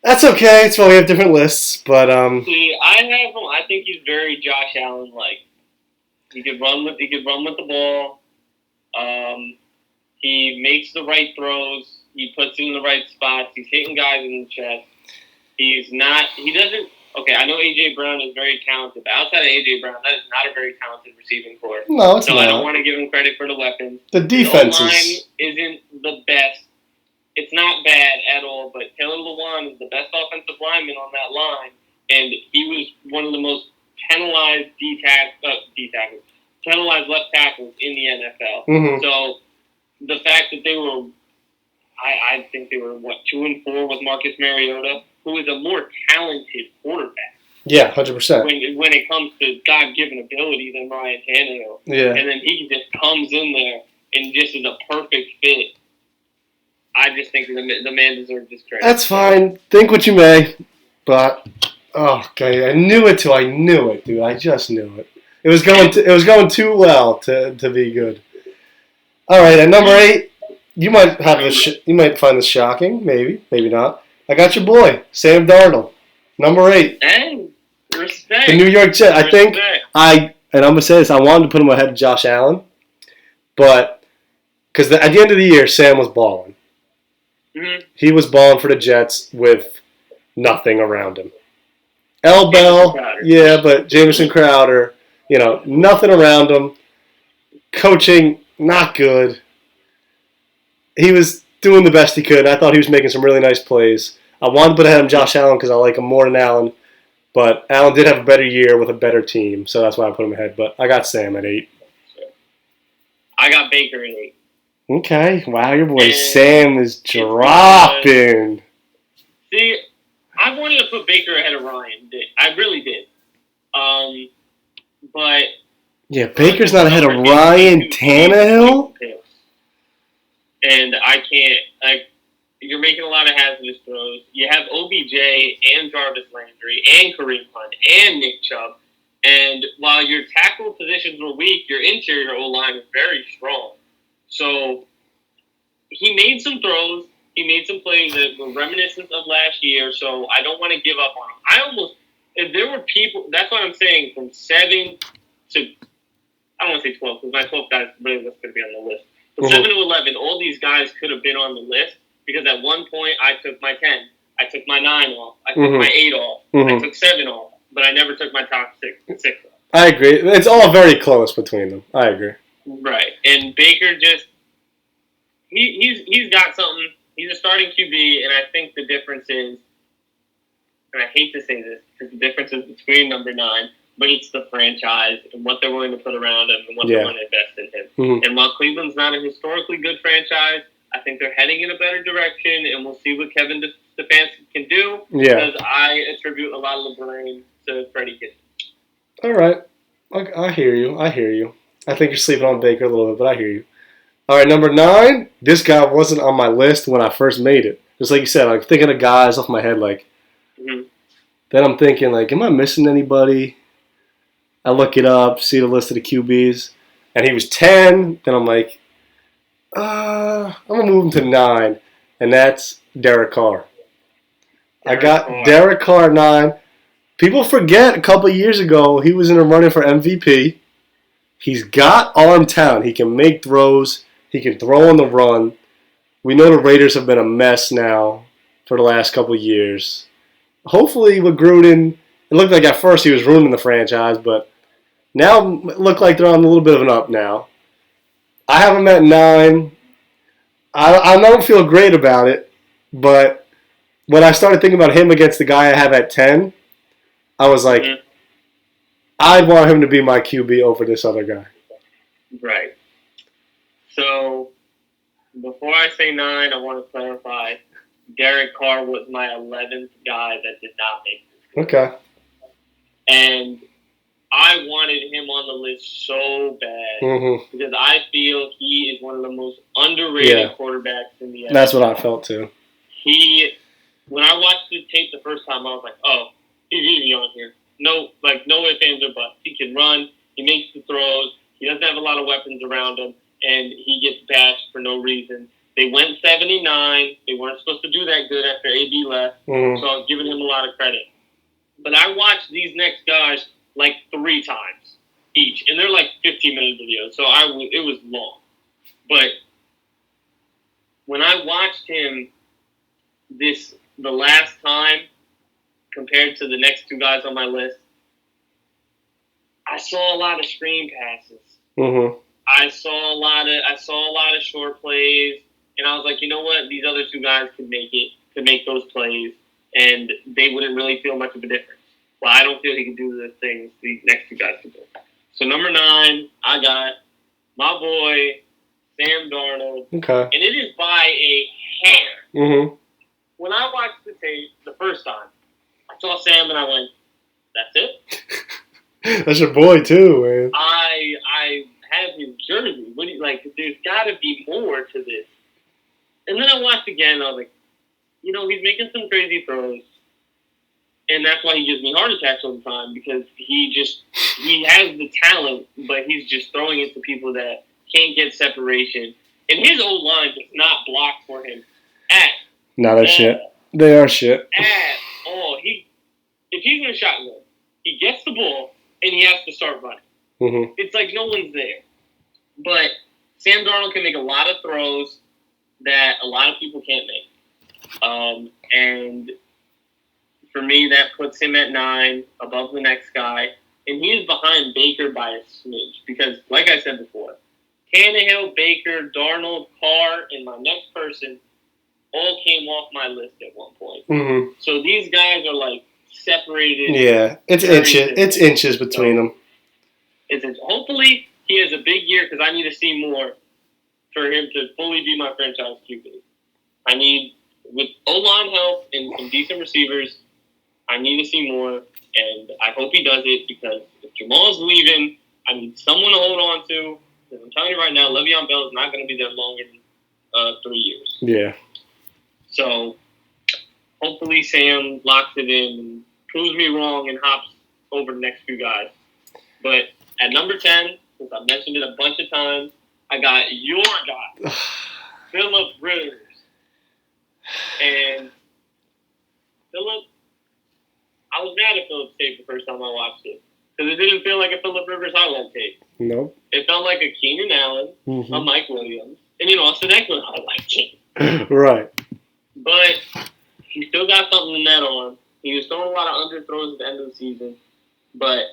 that's okay. It's why we have different lists. But see, I have him. I think he's very Josh Allen-like. He could run with the ball. He makes the right throws. He puts it in the right spots. He's hitting guys in the chest. Okay, I know A.J. Brown is very talented, but outside of A.J. Brown, that is not a very talented receiving corps. No, it's not. So I don't want to give him credit for the weapons. The defense line isn't the best. It's not bad at all, but Taylor Lewan is the best offensive lineman on that line, and he was one of the most penalized penalized left tackles in the NFL. Mm-hmm. So the fact that they were, I think they were 2-4 with Marcus Mariota, who is a more talented quarterback. Yeah, 100%. When it comes to God-given ability than Ryan Tannehill. Yeah. And then he just comes in there and just is a perfect fit. I just think the man deserves this credit. That's fine. Think what you may. But, okay, I knew it, dude. I just knew it. It was going too well to be good. All right, at number 8, you might have this. You might find this shocking. Maybe not. I got your boy, Sam Darnold, number 8. Hey, respect. The New York Jets. I think and I'm gonna say this. I wanted to put him ahead of Josh Allen, but because at the end of the year, Sam was balling. Mm-hmm. He was balling for the Jets with nothing around him. L. Bell, yeah, but Jamison Crowder, nothing around him. Coaching, not good. He was doing the best he could. I thought he was making some really nice plays. I wanted to put ahead of Josh Allen because I like him more than Allen. But Allen did have a better year with a better team, so that's why I put him ahead. But I got Sam at 8. I got Baker at 8. Okay. Wow, your boy Sam is dropping. See, I wanted to put Baker ahead of Ryan. I really did. But yeah, Baker's not ahead of Ryan Tannehill. And I can't. You're making a lot of hazardous throws. You have OBJ and Jarvis Landry and Kareem Hunt and Nick Chubb. And while your tackle positions were weak, your interior O-line was very strong. So he made some throws. He made some plays that were reminiscent of last year. So I don't want to give up on him. If there were people, that's what I'm saying, from 7 to, I don't want to say 12, because my 12 guys really was going to be on the list. From 7 to 11, all these guys could have been on the list. Because at one point, I took my 10. I took my 9 off. I took my 8 off. I took 7 off. But I never took my top 6 off. I agree. It's all very close between them. I agree. Right. And Baker just, he's got something. He's a starting QB, and I think the difference is, and I hate to say this, because the difference is between number 9, but it's the franchise and what they're willing to put around him and what they want to invest in him. And while Cleveland's not a historically good franchise, I think they're heading in a better direction, and we'll see what Kevin Stefanski can do. Because I attribute a lot of the blame to Freddie Kitchens. All right. I hear you. I think you're sleeping on Baker a little bit, but I hear you. All right, number 9. This guy wasn't on my list when I first made it. Just like you said, I'm thinking of guys off my head. Then I'm thinking, am I missing anybody? I look it up, see the list of the QBs, and he was 10. Then I'm like, I'm going to move him to 9, and that's Derek Carr. I got Derek Carr at 9. People forget a couple of years ago he was in a running for MVP. He's got arm talent. He can make throws. He can throw on the run. We know the Raiders have been a mess now for the last couple of years. Hopefully with Gruden, it looked like at first he was ruining the franchise, but now it looked like they're on a little bit of an up now. I have him at 9. I don't feel great about it, but when I started thinking about him against the guy I have at 10, I was like, I want him to be my QB over this other guy. Right. So, before I say 9, I want to clarify, Derek Carr was my 11th guy that did not make this. Okay. And I wanted him on the list so bad because I feel he is one of the most underrated quarterbacks in the NFL. That's what I felt too. When I watched the tape the first time, I was like, oh, he's easy on here. No ifs, ands, or buts. He can run. He makes the throws. He doesn't have a lot of weapons around him, and he gets bashed for no reason. They went 79. They weren't supposed to do that good after AB left, so I was giving him a lot of credit. But I watched these next guys 3 times each, and they're 15-minute videos, so it was long. But when I watched him the last time compared to the next 2 guys on my list, I saw a lot of screen passes. I saw a lot of short plays, and I was like, you know what? These other 2 guys could make those plays, and they wouldn't really feel much of a difference. Well, I don't feel he can do the things these next 2 guys can do. So number 9, I got my boy Sam Darnold, and it is by a hair. When I watched the tape the first time, I saw Sam and I went, "That's it." That's your boy too, man. I have his jersey. What do you there's got to be more to this. And then I watched again. And I was like, he's making some crazy throws. And that's why he gives me heart attacks all the time, because he has the talent, but he's just throwing it to people that can't get separation. And his old line does not block for him at No, they're shit. They are shit. At all. If he's in a shotgun, he gets the ball and he has to start running. It's like no one's there. But Sam Darnold can make a lot of throws that a lot of people can't make. And for me, that puts him at 9, above the next guy. And he is behind Baker by a smidge. Because, like I said before, Tannehill, Baker, Darnold, Carr, and my next person all came off my list at one point. So these guys are separated. Yeah, it's inches between them. Hopefully he has a big year because I need to see more for him to fully be my franchise QB. I need, with O-line help and some decent receivers, I need to see more, and I hope he does it because if Jamal's leaving, I need someone to hold on to. Because I'm telling you right now, Le'Veon Bell is not going to be there longer than 3 years. Yeah. So hopefully Sam locks it in and proves me wrong and hops over the next few guys. But at number 10, since I mentioned it a bunch of times, I got your guy, Phillip Rivers. And Phillip, I was mad at Phillip's tape the first time I watched it. Because it didn't feel like a Phillip Rivers highlight tape. Nope. It felt like a Keenan Allen, a Mike Williams, and an Austin Eckler highlight tape. Right. But he still got something in that arm. He was throwing a lot of underthrows at the end of the season. But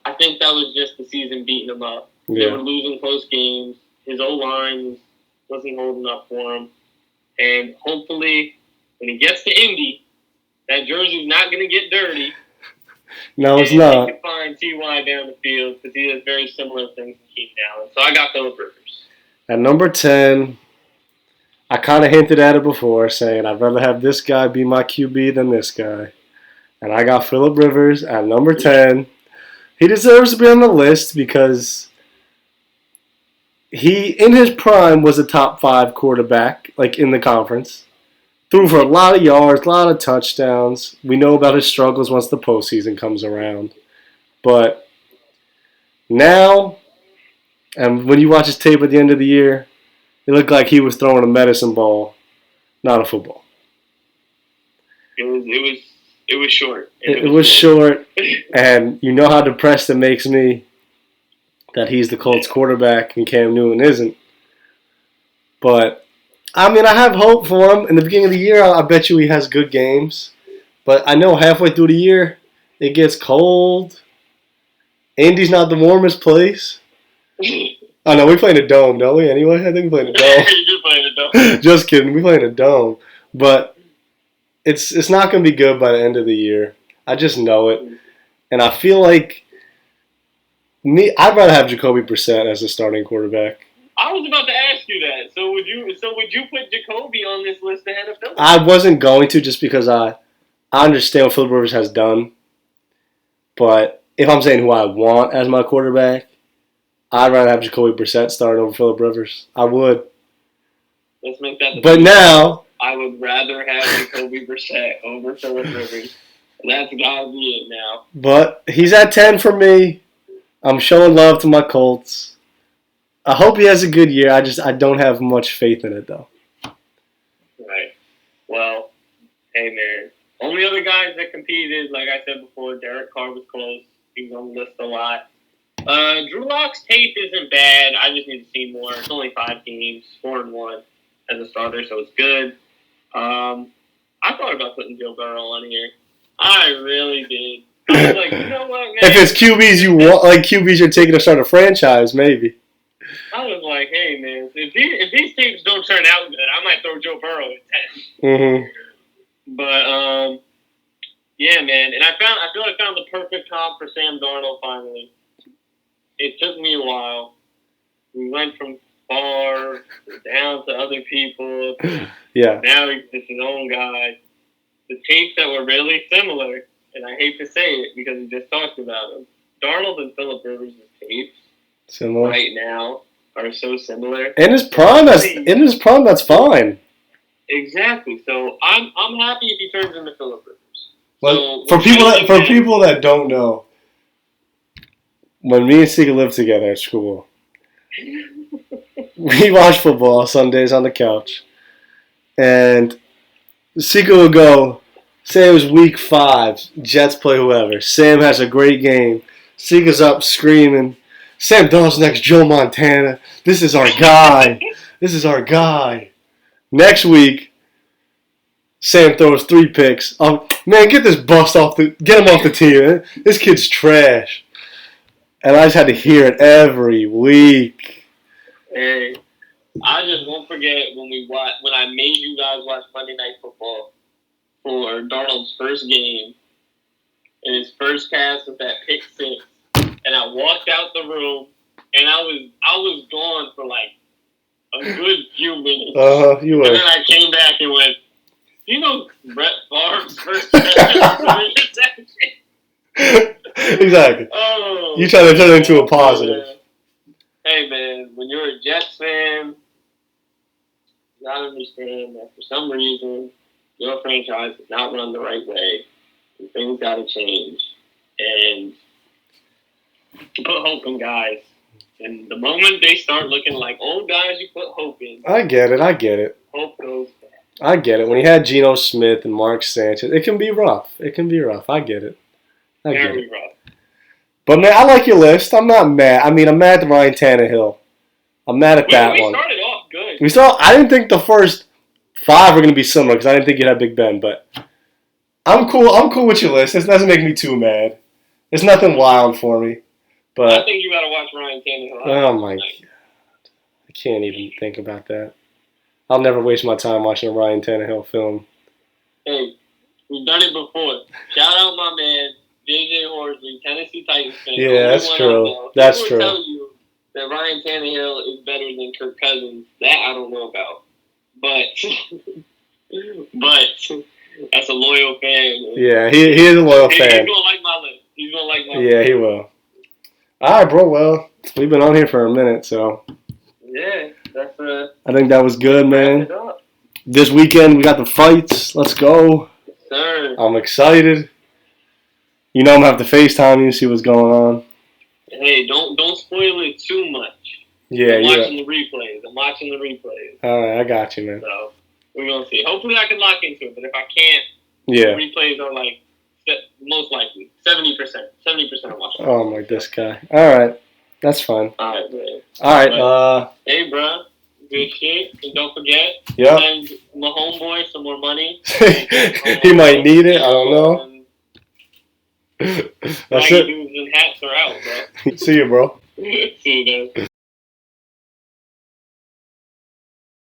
I think that was just the season beating him up. Yeah. They were losing close games. His O-line wasn't holding up for him. And hopefully, when he gets to Indy, that jersey's not going to get dirty. No, it's not. He can find T.Y. down the field because he does very similar things to Keenan Allen. So I got Phillip Rivers. At number 10, I kind of hinted at it before, saying I'd rather have this guy be my QB than this guy. And I got Phillip Rivers at number 10. He deserves to be on the list because he, in his prime, was a top 5 quarterback, like in the conference. Threw for a lot of yards, a lot of touchdowns. We know about his struggles once the postseason comes around. But now, and when you watch his tape at the end of the year, it looked like he was throwing a medicine ball, not a football. It was short. It was short, and you know how depressed it makes me that he's the Colts quarterback and Cam Newton isn't. But, I mean, I have hope for him. In the beginning of the year, I bet you he has good games. But I know halfway through the year, it gets cold. Indy's not the warmest place. I know we play in a dome, don't we? Anyway, I think we play in a dome. You do play in a dome. Just kidding. We play in a dome. But it's not going to be good by the end of the year. I just know it. And I feel like I'd rather have Jacoby Brissett as a starting quarterback. I was about to ask you that. So would you put Jacoby on this list ahead of Phillip? I wasn't going to just because I understand what Phillip Rivers has done. But if I'm saying who I want as my quarterback, I'd rather have Jacoby Brissett start over Phillip Rivers. I would. Let's make that. But now, I would rather have Jacoby Brissett over Phillip Rivers. And that's gotta be it now. But he's at 10 for me. I'm showing love to my Colts. I hope he has a good year. I don't have much faith in it though. Right. Well, hey man. Only other guys that competed, like I said before, Derek Carr was close. He was on the list a lot. Drew Lock's tape isn't bad. I just need to see more. It's only 5 games, 4-1 as a starter, so it's good. I thought about putting Joe Burrow on here. I really did. I was like, you know what, man? If it's QBs you want, like QBs you're taking to start a franchise, maybe. I was like, hey man, if these teams don't turn out good, I might throw Joe Burrow at 10. Mm-hmm. But yeah, man, and I feel I found the perfect comp for Sam Darnold finally. It took me a while. We went from far down to other people. Yeah. Now he's just his own guy. The tapes that were really similar, and I hate to say it because we just talked about them. Darnold and Phillip Rivers' tapes similar right now are so similar. In his prime, that's fine. Exactly. So I'm happy if he turns into Phillip Rivers. Well, so for people that don't know, when me and Sika lived together at school, we watched football Sundays on the couch, and Sika would go, say it was week 5, Jets play whoever. Sam has a great game. Sika's up screaming, Sam Darnold's next Joe Montana. This is our guy. This is our guy. Next week, Sam throws 3 picks. Man, get this bust get him off the team. This kid's trash. And I just had to hear it every week. Hey, I just won't forget when I made you guys watch Monday Night Football for Darnold's first game, and his first pass was that pick six, and I walked out the room, and I was gone for like a good few minutes. You were. And then I came back and went, you know, Brett Favre's first interception. Exactly. Oh, you trying to turn it into a positive. Man. Hey man, when you're a Jets fan, you gotta understand that for some reason your franchise is not run the right way, and things gotta change. And you put hope in guys, and the moment they start looking like old guys, you put hope in. I get it. Hope goes back. I get it. When you had Geno Smith and Mark Sanchez, it can be rough. I get it. Very rough. But, man, I like your list. I'm not mad. I mean, I'm mad at Ryan Tannehill. I'm mad at that one. We started off good. I didn't think the first 5 were going to be similar because I didn't think you'd have Big Ben. But I'm cool. I'm cool with your list. This doesn't make me too mad. There's nothing wild for me. But I think you got to watch Ryan Tannehill. Oh, my God. I can't even think about that. I'll never waste my time watching a Ryan Tannehill film. Hey, we've done it before. Shout out my man, JJ Horsley, Tennessee Titans fan. Yeah, that's true. That's true. Tell you that Ryan Tannehill is better than Kirk Cousins. That I don't know about. But that's a loyal fan. Yeah, he is a loyal fan. He's gonna like my list. Yeah, he will. All right, bro. Well, we've been on here for a minute, so. Yeah, that's I think that was good, man. This weekend we got the fights. Let's go. Yes, sir. I'm excited. You know I'm gonna have to FaceTime you, see what's going on. Hey, don't spoil it too much. Yeah, I'm watching the replays. All right, I got you, man. So we're gonna see. Hopefully, I can lock into it. But if I can't, the replays are like most likely 70%. 70% I'm watching. Oh, I'm like this guy. All right, that's fine. All right, man. All right. Hey, bro. Good shit. And don't forget. Yep. Send my homeboy some more money. He might need it. I don't know. That's it. Dudes and hats are out, bro. See you, bro. See you, guys.